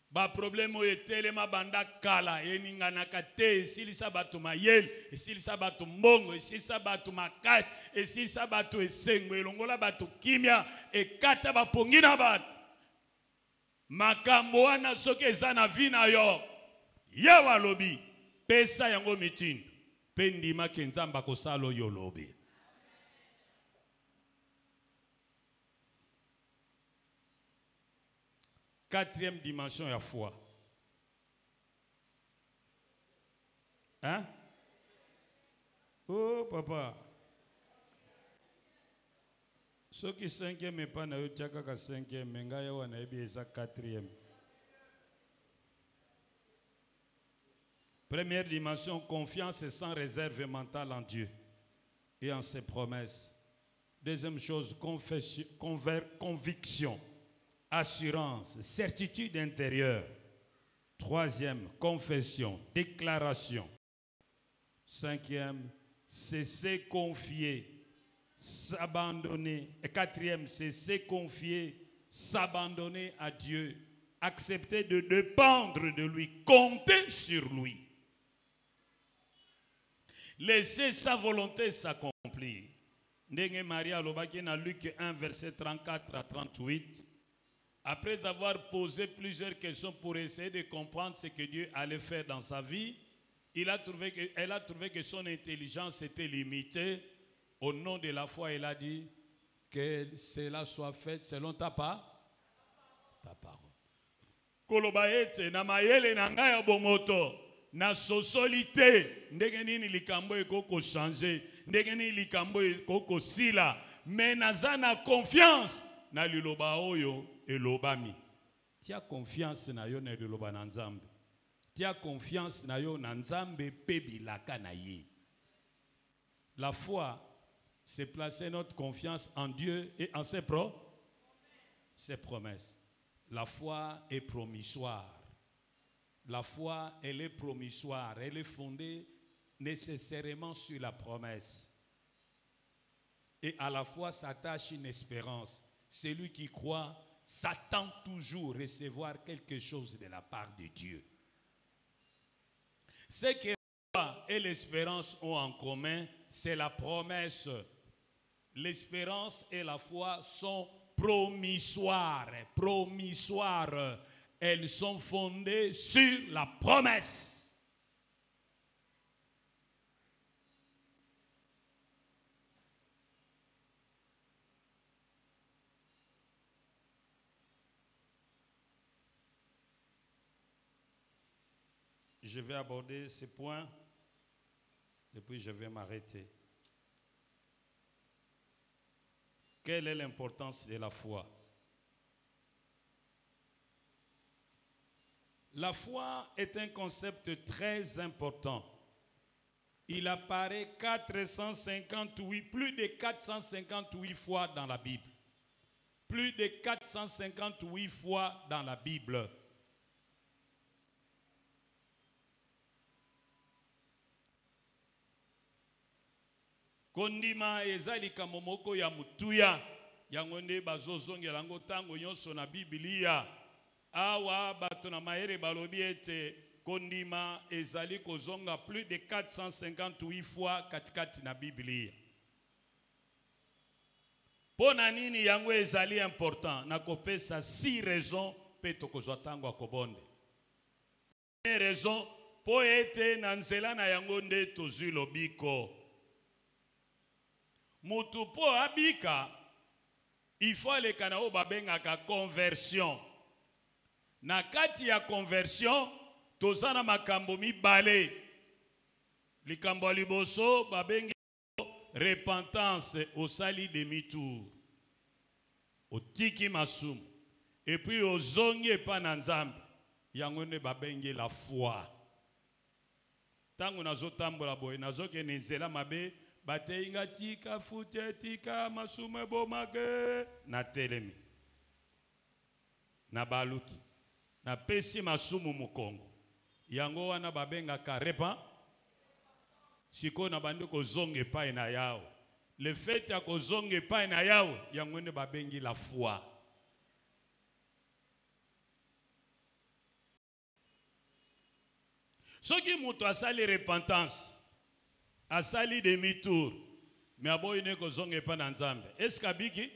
Ba problème o etelema banda kala eninganaka te, esilisa bato mayele, esilisa bato mbongo, esilisa bato makasi, esilisa bato esengo, elongola bato kimia, ekata bapongi na bato. Makambo wana soki eza na vi na yo, Yawe alobi, pesa yango mitindo, pe ndima ke Nzambe akosala oyo olobi. Quatrième dimension ya foi. Hein? Oh papa. Ce qui cinquième et pas na yo tiaka cinquième, menga ya wana ebi eza quatrième. Première dimension, confiance et sans réserve mentale en Dieu et en ses promesses. Deuxième chose, conviction, assurance, certitude intérieure. Troisième, confession, déclaration. Cinquième, cesser confier, s'abandonner. Et quatrième, cesser confier, s'abandonner à Dieu. Accepter de dépendre de lui, compter sur lui. Laisser sa volonté s'accomplir. Ndenge Maria alobaki na Luc 1, verset 34 à 38. Après avoir posé plusieurs questions pour essayer de comprendre ce que Dieu allait faire dans sa vie, elle a trouvé que son intelligence était limitée. Au nom de la foi, elle a dit que cela soit fait selon ta parole. Koloba ete na mayele na ngai ya bomoto na sosolite ndenge nini likambo ekoko changer, ndenge nini likambo ekoko sila, mais naza na confiance na liloba oyo elobami. Tia confiance na yo na liloba na Nzambe. Tia confiance na yo na Nzambe pe bilaka na ye. La foi, c'est placer notre confiance en Dieu et en ses promesses. La foi est promissoire. La foi, elle est promissoire. Elle est fondée nécessairement sur la promesse. Et à la foi s'attache une espérance. Celui qui croit s'attend toujours à recevoir quelque chose de la part de Dieu. Ce que la foi et l'espérance ont en commun, c'est la promesse. L'espérance et la foi sont promissoires. Elles sont fondées sur la promesse. Je vais aborder ces points et puis je vais m'arrêter. Quelle est l'importance de la foi? La foi est un concept très important. Il apparaît plus de 458 fois dans la Bible. Plus de 458 fois dans la Bible. Kondima ezali kamomoko ya mutuya yango nde bazozongela ngo tango nyonso na Biblia. Awa bato na maere balobi ete kondima ezali kozonga plus de 458 fois katikati na Biblia. Pona nini yango ezali important? Na kopesa 6 raisons pe tokozwa tango akobonde. Première raison, po ete na nzela na yango nde tozwi lobiko. Mutu po abika, il faut le kanao babengaka conversion. Na kati ya conversion, tozana makambo mibale. Likambo liboso babengi repentance au sali demi-tour. Otiki masumu. Et puis ozongi epa na Nzambe. Yango ne babengi la foi. Tango nazotambola boye nazoke nzela mabe bateinga tika fute tika masume bomage na telemi. na baluki na pesi masumu mukongo yango wana babenga karepa siko na bandi kozonga epai na yao le fait ya kozonga epai na yao yango ne babengi la foi. Soki muto asali repentance asali demi-tour mais aboyi ne kozonga epai na Nzambe est-ce kabiki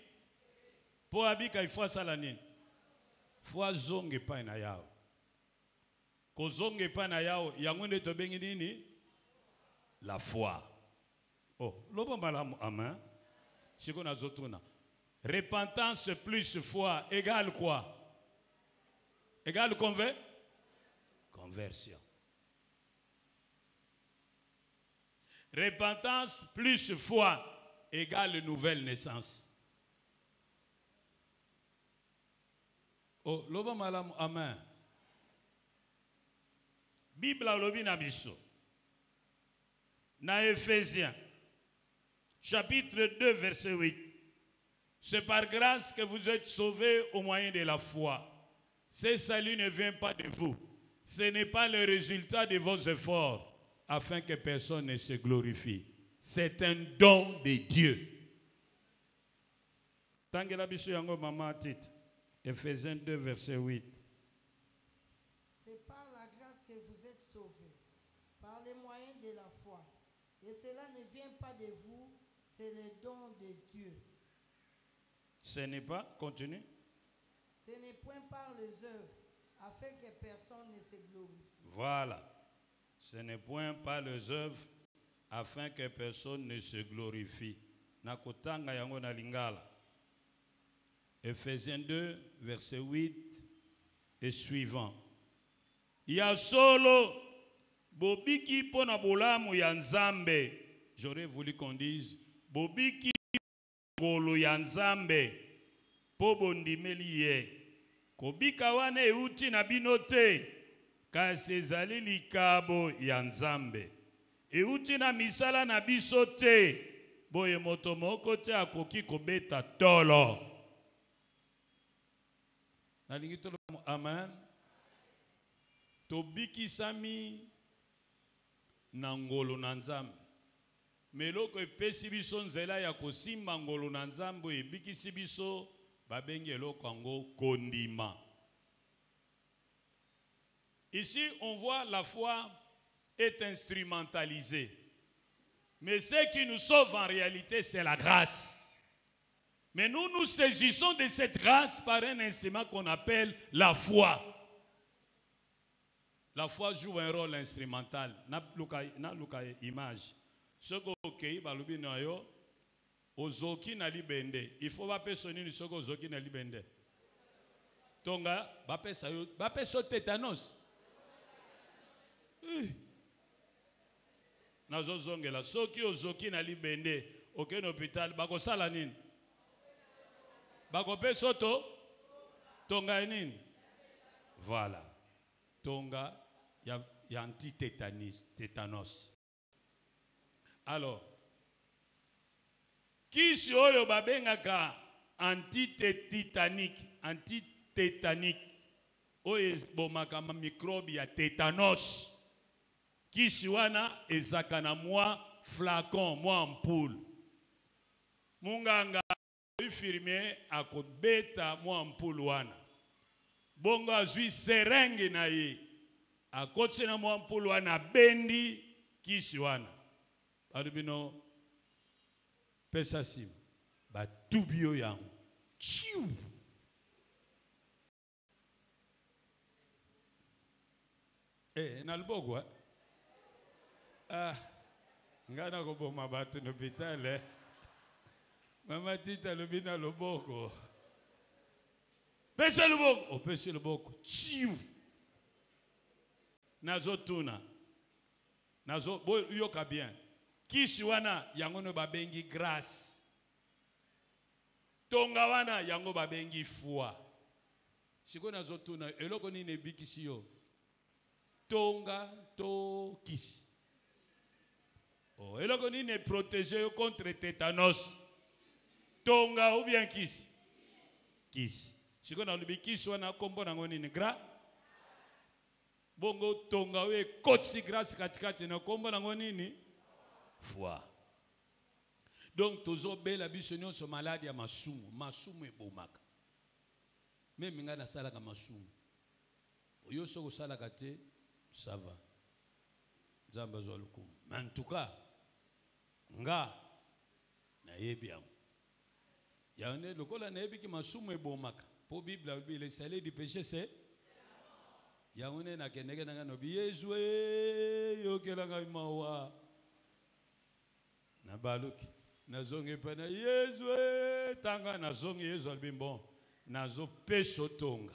po abika ifo asala nini fo zonga epai na yao kozonga epai na yao yango nde tobengi nini la foi. Oh lobo malamu amen siko na zotuna repentance plus foi égale quoi égale conversion. Repentance plus foi égale nouvelle naissance. Oh, loba malamu amen. Bible lobi na biso. Na Éphésiens, chapitre 2, verset 8. C'est par grâce que vous êtes sauvés au moyen de la foi. Ce salut ne vient pas de vous. Ce n'est pas le résultat de vos efforts, afin que personne ne se glorifie. C'est un don de Dieu. Tangela biso yango mama tit. Éphésiens 2, verset 8. C'est par la grâce que vous êtes sauvés, par les moyens de la foi. Et cela ne vient pas de vous, c'est le don de Dieu. Ce n'est pas, continue. Ce n'est point par les œuvres, afin que personne ne se glorifie. Voilà. Ce n'est point par les œuvres, afin que personne ne se glorifie. Nakotanga yango na lingala. Éphésiens 2, verset 8 et suivant. Ya solo bobiki pona bolamu ya Nzambe. J'aurais voulu qu'on dise bobiki ngolo ya Nzambe po bondimeli ye. Kobika wana euti na bino te kasi ezali likabo ya Nzambe. Euti na misala na biso te boye moto moko te akoki kobeta tolo. Amen. Tobiki sami na ngolo na Nzambe. Meloko epesi biso nzela ya kosimba ngolo na Nzambe ebikisi biso babengi eloko yango kondima. Ici on voit la foi est instrumentalisée. Mais ce qui nous sauve en réalité c'est la grâce. Mais nous nous saisissons de cette grâce par un instrument qu'on appelle la foi. La foi joue un rôle instrumental. Na luka image. Soko okei balubi na yo ozoki na libende. Il faut bapesa nini soko ozoki na libende. Tonga bapesa tétanos. Nazo zongela soki ozoki na libende okei na hôpital bakosala nini? Bakope soto tonga nini? Voilà. Tonga ya anti-tétanos. Alors, kisi oyo babengaka anti-tétanique, oyo bomaka microbe ya tétanos. Kisi wana ezaka na mwa flacon, mwa ampoule. Munganga infirmier akobeta mwa ampoule wana. Bongo azui serenge na ye. Akotse na mwa ampoule wana bendi kisi wana. Adubino pesa sim. Ba tubio yangu. Chiu. Naliboko ngana koboma batu n'hôpital Mama tita lobina loboko. Pesa loboko. Pesa loboko. Chiu. Nazo tuna. Nazo yoka bien. Kisi wana yango no babengi grâce. Tonga wana yango babengi foi. Siko nazo tuna eloko nini ebikisi yo. Tonga to kisi. Eloko nini protéger contre tétanos. Tonga ou bien kisi? Kisi. Siko na lubikiswa na kombo na ngoni ni gra. Bongo tonga we kotsi grâce katikati na kombo na ngoni ni foi. Donc tozo bela biso nyonso maladi ya masumu, masumu ebomaka. Même nga na sala ka masumu. Oyo soko sala kate ça va. Nzamba zo lukumu. Mais en tout cas nga na yebiam. Ya ne lokola na yebi ki masumu ebomaka. Pour Bible le salaire du péché c'est ya one na keneke na ngano bi Yesu yokela nga mawa. Na baluki na zonge pa na Yesu tanga na zonge Yesu albimbo nazo peso tonga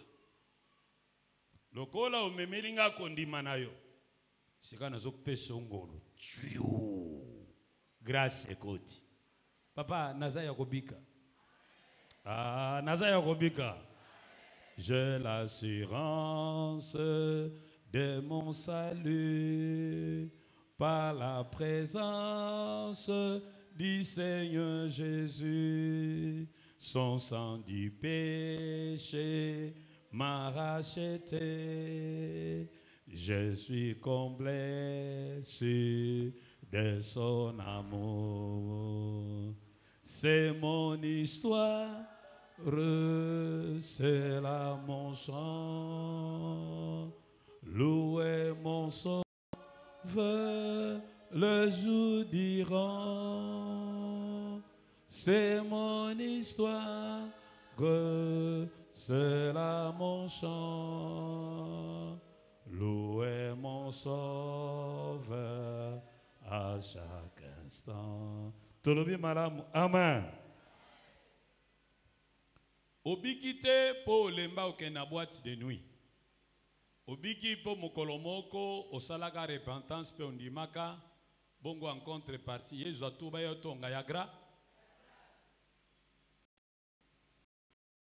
lokola o memelinga kondima nayo sika nazo peso ngolo grâce ekoti papa nazaya kobika nazaya kobika. J'ai l'assurance de mon salut par la présence du Seigneur Jésus. Son sang du péché m'a racheté. Je suis comblé de son amour. C'est mon histoire, c'est là mon chant. Louez mon sauveur le jour durant. C'est mon histoire, c'est là mon chant. Louez mon sauveur à chaque instant. Tout le bien, madame. Amen. Obikite po lemba okena boîte de nuit. Obiki po mokolomoko osalaka repentance pe ondimaka bongo en contrepartie Yesu atuba yo tonga ya gra.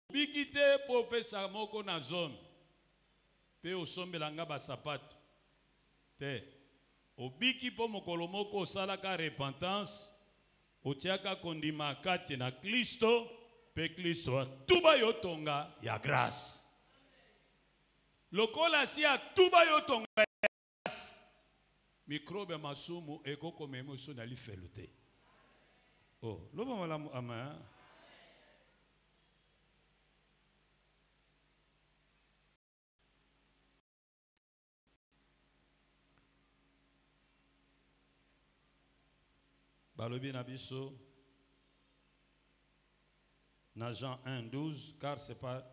Obikite po pesa moko na zone pe osombelanga ba sapato. Te. Obiki po mokolomoko osalaka repentance otiaka kondima kati na Kristo. Pe Kristo tuba yo tonga ya grâce. Lokola si a tuba yo tonga ya grâce. Microbe masumu eko kome emoso na li felote. Oh, loba malamu ama. Balobi na biso dans Jean 1:12, car c'est pas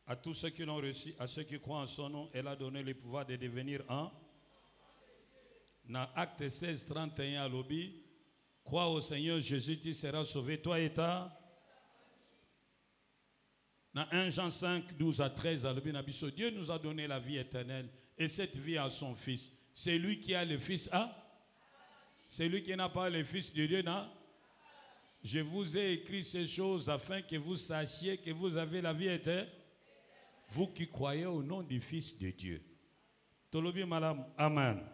à tous ceux qui l'ont reçu, à ceux qui croient en son nom, elle a donné le pouvoir de devenir un. Dans Acte 16:31 à l'obi, crois au Seigneur Jésus, tu seras sauvé, toi et ta. Dans 1 Jean 5:12 à 13 à l'obi, Dieu nous a donné la vie éternelle et cette vie à son Fils. C'est lui qui a le Fils à. C'est lui qui n'a pas le Fils de Dieu, non? Je vous ai écrit ces choses afin que vous sachiez que vous avez la vie éternelle. Vous qui croyez au nom du Fils de Dieu. Tolobi madame, amen.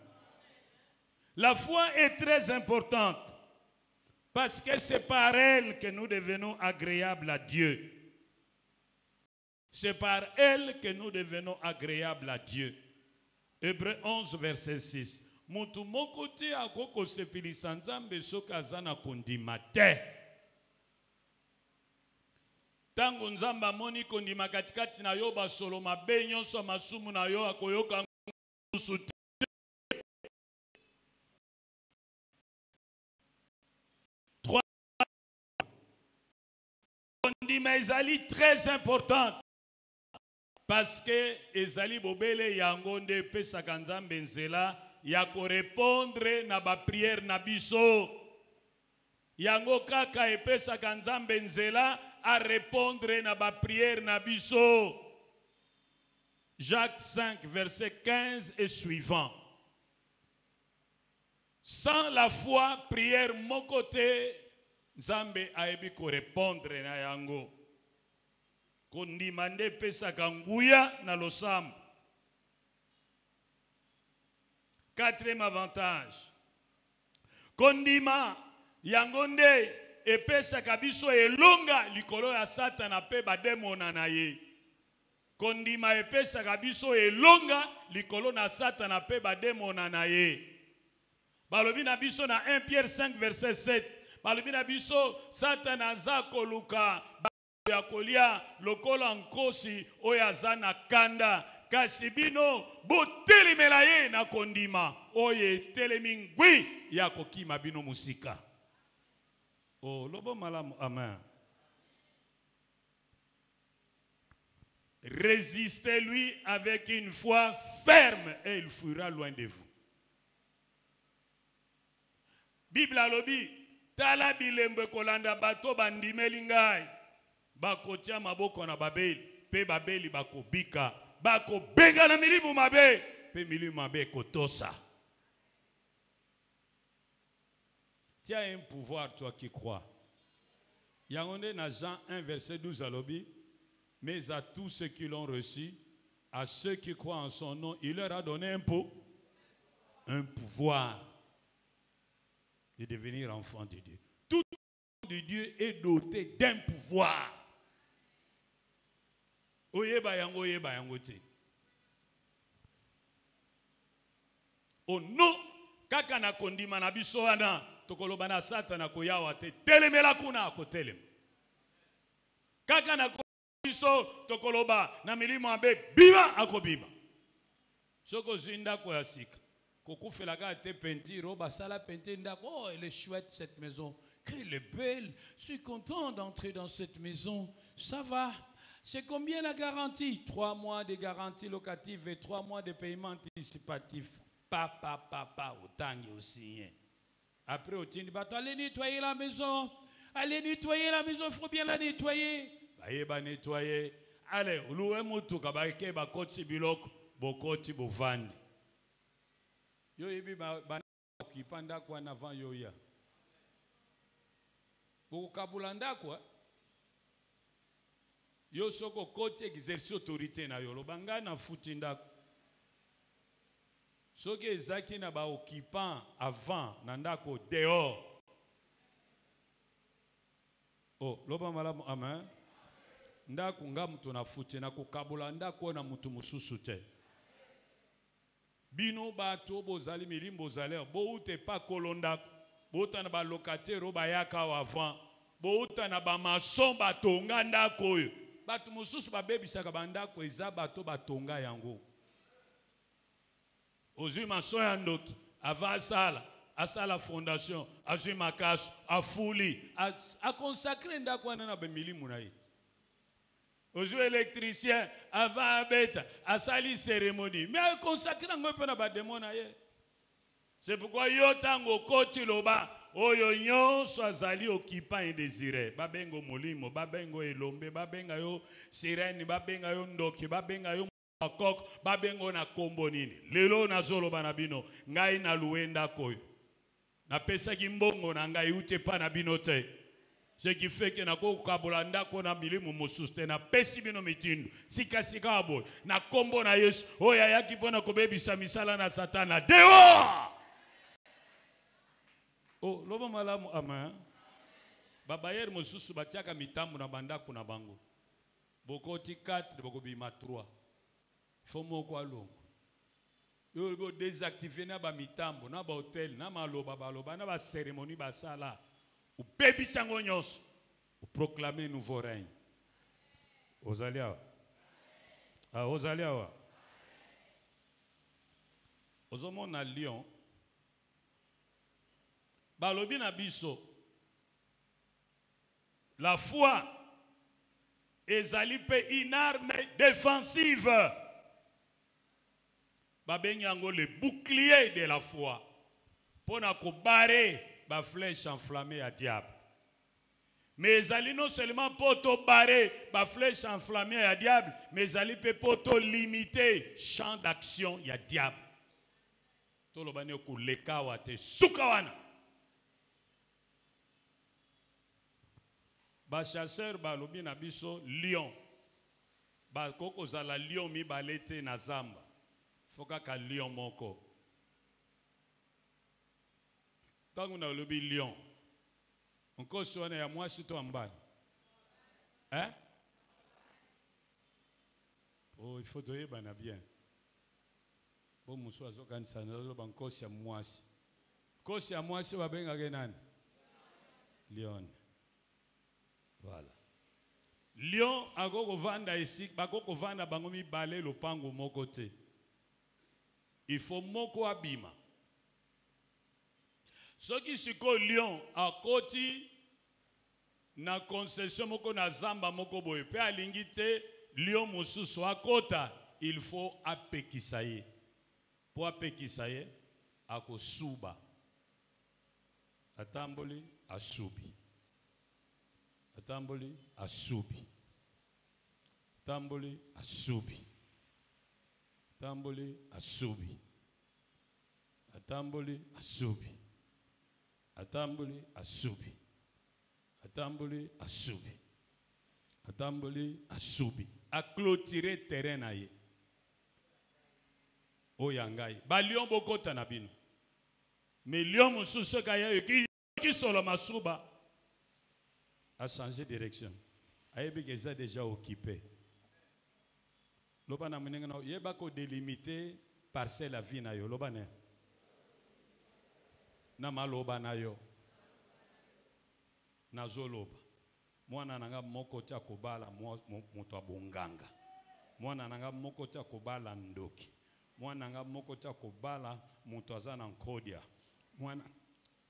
La foi est très importante parce que c'est par elle que nous devenons agréables à Dieu. C'est par elle que nous devenons agréables à Dieu. Hébreux 11, verset 6. Mutu mokote akoko sepilisa nzambe soki aza na kondima te. Tango nzamba amoni kondima katikati na yo basolo mabe nyonso masumu na yo akoyoka musu te. Kondima ezali très importante parce que ezali bobele yango nde pesaka nzambe nzela ya ko répondre na ba prière na biso. Yango kaka epesaka nzambe nzela à répondre na ba prière na biso. Jacques 5 verset 15 et suivant. Sans la foi, prière mon côté, nzambe aebi ko répondre na yango. Kondima nde pesaka nguya na losambo. Quatrième avantage. Kondima yangonde epesa kabiso elonga likolo ya Satana pe bademona na ye. kondima epesaka biso elonga likolo na Satana pe bademona na ye. Balobi na biso na 1 Pierre 5 verset 7. Balobi na biso Satana aza koluka ya kolia lokola nkosi oyo aza na kanda. Kasi bino botelemela ye na kondima oyo etelemi ngwi ya kokima bino musika. Oh, lobo malamu, amen. Résistez-lui avec une foi ferme et il fuira loin de vous. Bible alobi, tala bilembe kolanda bato bandimeli ngai, bakotia maboko na babeli, pe babeli bakobika, bakobenga na milimu mabe, pe milimu mabe kotosa. Tu as un pouvoir, toi qui crois. Yangone na Jean 1 verset 12 alobi, mais à tous ceux qui l'ont reçu, à ceux qui croient en son nom, il leur a donné un pouvoir de devenir enfant de Dieu. Tout enfant de Dieu est doté d'un pouvoir. Oyeba yango te. Au nom, kaka na kondima na biso wana, tokoloba na Satana koyawa te, telemela kuna ko telem. Kaka na biso tokoloba na milimo abe biba akobiba. Soko zinda ko yasika. Kokufela ka te peinture, oh basala peinture ndako, oh elle est chouette cette maison. Qu'elle est belle. Je suis content d'entrer dans cette maison. Ça va. C'est combien la garantie? 3 mois de garantie locative et 3 mois de paiement anticipatif. Papa, autant aussi. Après, au tindi bato, allez nettoyer la maison. Allez nettoyer la maison, il faut bien la nettoyer. Allez, nettoyer. Allez, loué moutou, kabake, bakoti biloko, bokoti bovandi. Yo yebi ba kipanda kwa navan yo ya. Ukabulanda kwa. Yo soko koti exercer autorité na yo. Lobanga na futinda. Soki ezaki na ba occupant avant nandako dehors. Oh, loba malamu amen. Ndako nga mutu na futi na kukabula ndako na mutu mususu te. Bino bato bozali milimbo zale bo ute pa kolonda bota na ba locataire ba yaka avant bota na ba mason batonga ndako oyo bato mususu babebisaka bandako eza bato batonga yango. Ozui mason ya ndoki ava asala fondation azui makaso afuli a consacrer ndako wana na bemilimu na ye. Aujourd'hui, électricien, avant bête, à sali cérémonie. Mais à consacrer un peu na démon. C'est pourquoi yo tango koti loba, oyo nyon so zali occupant indésiré. Babengo molimo, babengo elombe, babenga yo sirène, babenga yo ndoki, babenga yo makok, babengo na kombo nini. Lelo na zolo banabino, ngai na luenda koyo. Na pesa kimbongo na ngai ute pa na bino te. Ce qui fait que na ko kabolanda ko na milimu mosuste na pesi bino mitindu sika abo na kombo na Yesu oya yaki pona kobebisa misala na Satana dehors. Oh loba malamu amen. Baba yer mosusu batiaka mitambu na bandako na bango bokoti 4 bokobima 3 fomo ko alongo yo bo désactiver na ba mitambu na ba hotel na maloba baloba na ba cérémonie basala ou baby sangonyos ou proclamer nouveau règne. Ozalia. Ah Ozalia. Ozomon na Lyon. Balobi na biso. La foi ezali pe une arme défensive. Babenyango le bouclier de la foi. Pona ko barrer ba flèche enflammée à diable. Mais ali non seulement poto barrer ba flèche enflammée à diable, mais ali pe poto limiter champ d'action ya diable. To lo bane ko lekawa te sukawana. Ba chasseur ba lobi na biso lion. Ba koko zala lion mi balete na zamba. Foka ka lion moko. Tangu na lobi lion. Encore soane ya mwasi to ambali. Hein? Oh, il faut te bana bien. Bon, monsieur Azokan Sanalo, Bankosia Moisi. Kosia Moisi va bien again. Lion. Voilà. Lion a go vanda ici, bako vanda bangomi balé le pango mon côté. Il faut moko abima. Ce qui se ko Lion a koti na concession moko na zamba moko boye pe alingite Lion mususu akota, il faut apekisaye. Pour apekisaye akosuba. Atamboli asubi. Atamboli asubi. Atamboli asubi. Atamboli asubi. Atamboli asubi. Atamboli asubi. Atamboli asubi. Atamboli asubi. A clôturer terrain na ye. Oyangai. Ba lion bokota na bino. Mais lion mususu kaya qui solo masuba a changé de direction. Ayebi que ça déjà occupé. Loba na munenga na yeba ko délimiter parcelle la vie na yo loba ne. Na maloba na yo. Na zoloba. Mwana nanga moko tia kobala moto abonganga. Mwana nanga moko tia kobala ndoki. Mwana nanga moko tia kobala moto azana nkodia.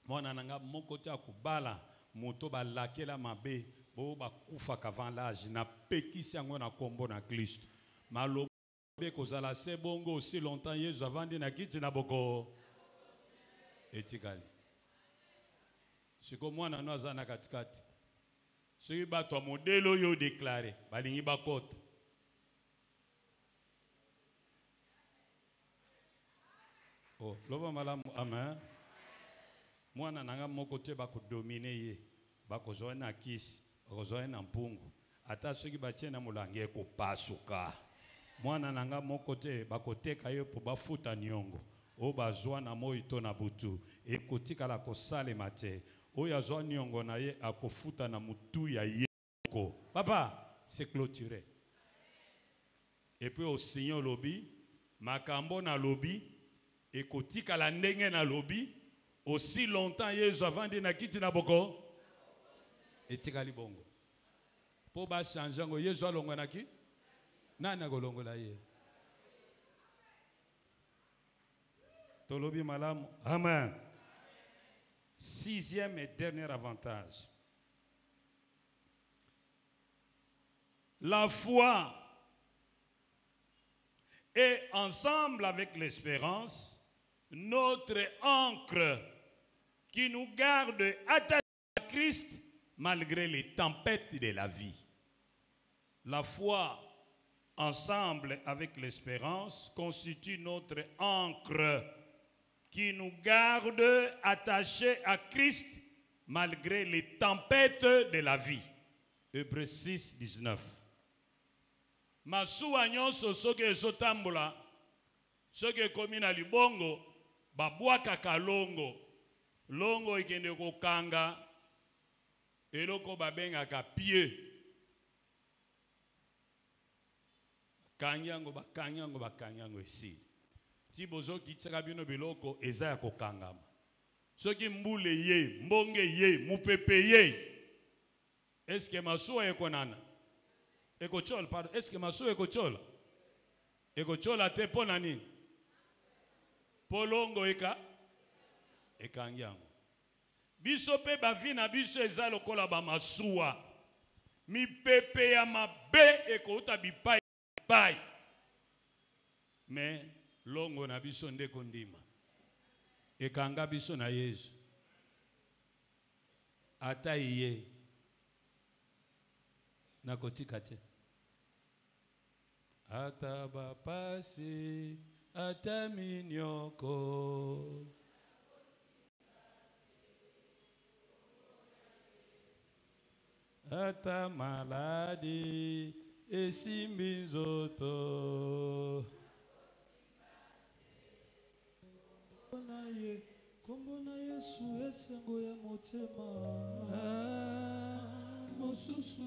Mwana nanga moko tia kobala moto balakela mabe bo bakufa avant l'âge na pekisi yango na kombo na Kristo. Malobe kozala se bongo aussi longtemps Yesu avandi na kiti na boko etikali. Siko mwana no azana katikati. Soki bato modelo yo déclaré balingi bakota. Oh, loba malamu amen. Mwana nanga moko te bako dominer ye. Bako zoe na kisi, bako zoe na mpungu. Ata soki batie na mulange ko pasuka. Mwana nanga moko te bako teka ye po bafuta nyongo. O bazwa na moito na butu. E kotika la kosale mate. O ya zwa nyongo na ye akofuta na mutu ya ye. Papa, c'est clôturé. Et puis au signon lobby, makambo na lobby, et kotika la ndenge na lobby, aussi longtemps Yesu avandi na kiti na boko, et tika li bongo. Po ba changer ngo Yesu alongo na ki? Nana go longo la ye. To lobby malamu. Amen. Sixième et dernier avantage. La foi est ensemble avec l'espérance notre ancre qui nous garde attachés à Christ malgré les tempêtes de la vie. La foi ensemble avec l'espérance constitue notre ancre qui nous garde attachés à Christ malgré les tempêtes de la vie. Hébreux 6, 19. Masuwa nyonso soki ezotambola soki ekomi na libongo babwakaka longo longo ikende kokanga eloko babengaka pied bakanyango esi ti bozoki tsaka bino biloko eza ya kokangama soki mbule ye mbonge ye mupepe ye est-ce que masuwa ekonana Ekochol, pardon. Est-ce que ma soeur ekochol? Ekochola te pona nini? Polongo eka? Ekangyango. Biso pe bavi na biso eza lokola ba masuwa. Mi pepe ya mabe ekouta bipai pai. Mais longo na biso nde kondima. Ekanga biso na Yesu. Ata iye. Na kotika te. Ata bapasi, ata minyoko. Ata maladi, esimbi nzoto. Kombo na Yesu esengo ya motema. Mosusu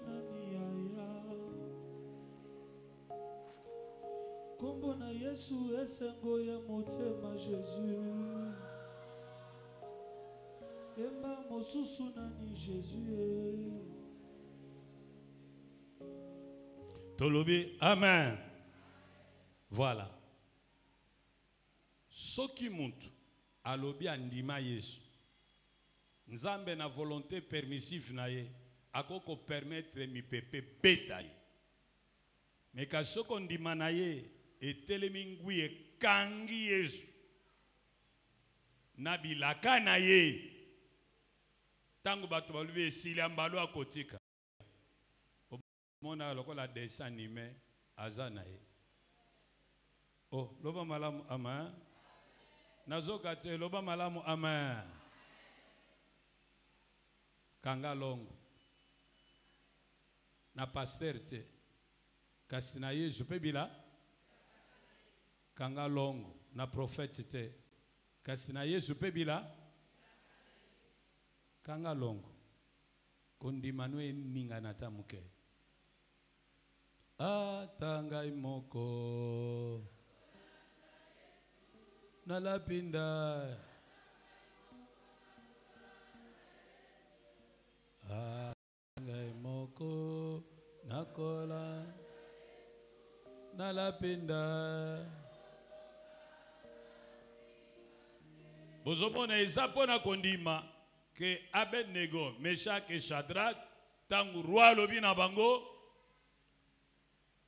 na miyaya Kombo na Yesu esengo ya motema Jésus. Emba mosusu nani Jésus. Tolobi, amen. Voilà. Soki muntu alobi andima Yesu. Nzambe na volonté permissive na ye akoko permettre mi pepe beta ye. Mais ka soko ndima na ye etelemi ngwi ekangi Yesu. Na bilaka na ye. Tangu bato balubi esili ambalo akotika. Mona lokola dessin animé azana ye. Oh, loba malamu amen. Nazoka te loba malamu amen. Kanga longo. Na pasteur te. Kasi na Yesu pe bila. Kanga longo. Na prophète te. Kasi na Yesu pe bila. Kanga longo. Kondi manwe ninga natamuke. Atangai moko nalapinda atangai moko nakola nalapinda. Bozomona eza pona kondima ke Abednego, Meshach et Shadrach tangu roi lobi na bango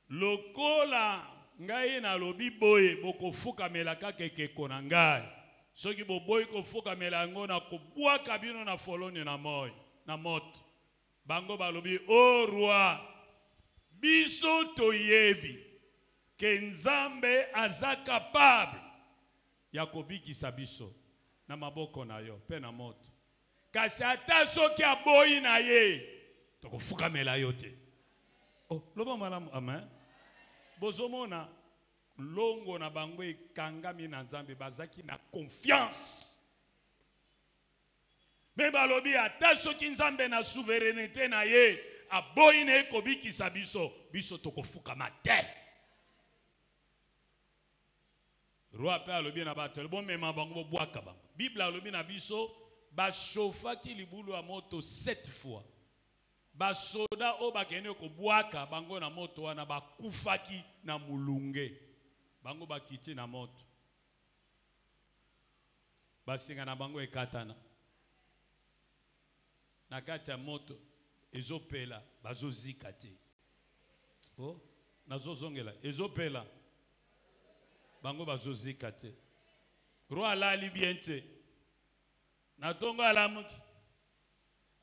lokola ngai na lobi boye bokofuka melaka kekeko na ngai soki boboyi kofuka melango na kobwaka bino na foloni na moy na moto bango balobi o roi biso toyebi ke Nzambe aza capable ya kobikisa biso na maboko na yo pe na moto kasi ata soki aboyi na ye tokofuka mela yo te. Oh, loba malamu amen. Bozomona longo na bango ekangami na Nzambe bazaki na confiance. Me balobi ata soki Nzambe na souveraineté na ye aboyi na ekobikisa biso biso tokofukama te. Roi pe alobi na bato bon mema bango bobwaka bango. Bible alobi na biso ba chauffaki libulu ya moto 7 fois. Basoda o bakene ko bwaka bango na moto wana bakufaki na mulunge bango bakiti na moto basinga na bango ekatana na kati ya moto ezopela bazozika te. Oh nazozongela ezopela bango bazozika te. Roi alali bien te na tongo alamuki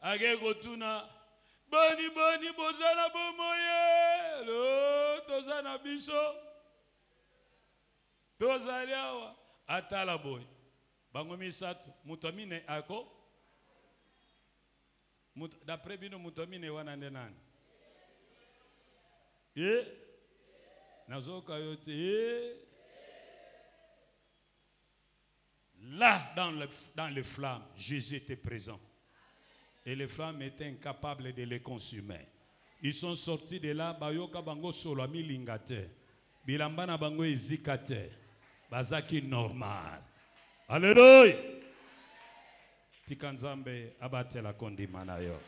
age kotuna boni boni bozana bomoye lo tozana biso tozali awa atala boy bango misato mutomine ako d'après bino mutomine wana nde nani nazoka yote là dans les flammes Jésus était présent. Et les flammes étaient incapables de les consumer. Ils sont sortis de là, bayoka bango solami lingate. Bilambana bango ezikate. Bazaki normal. Alléluia. Tikanzambe abate la kondimana yo.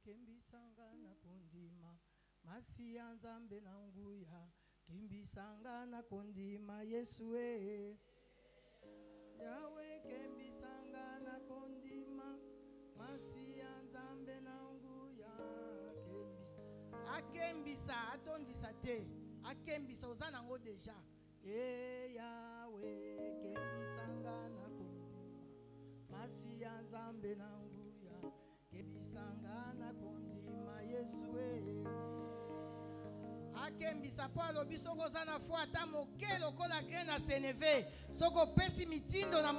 Kembisanga na kondima masi ya Nzambe na nguya kembisanga na kondima Yesu Yawe kembisanga na kondima masi ya Nzambe na nguya kembisa akembisa atondisa te akembisa ozana ngo deja Yawe kembisanga na kondima masi ya Nzambe na nguya kembisanga na kondima Yesu akembisa po alobi soko za na foi ata moke lokola grain na seneve soko pesi mitindo na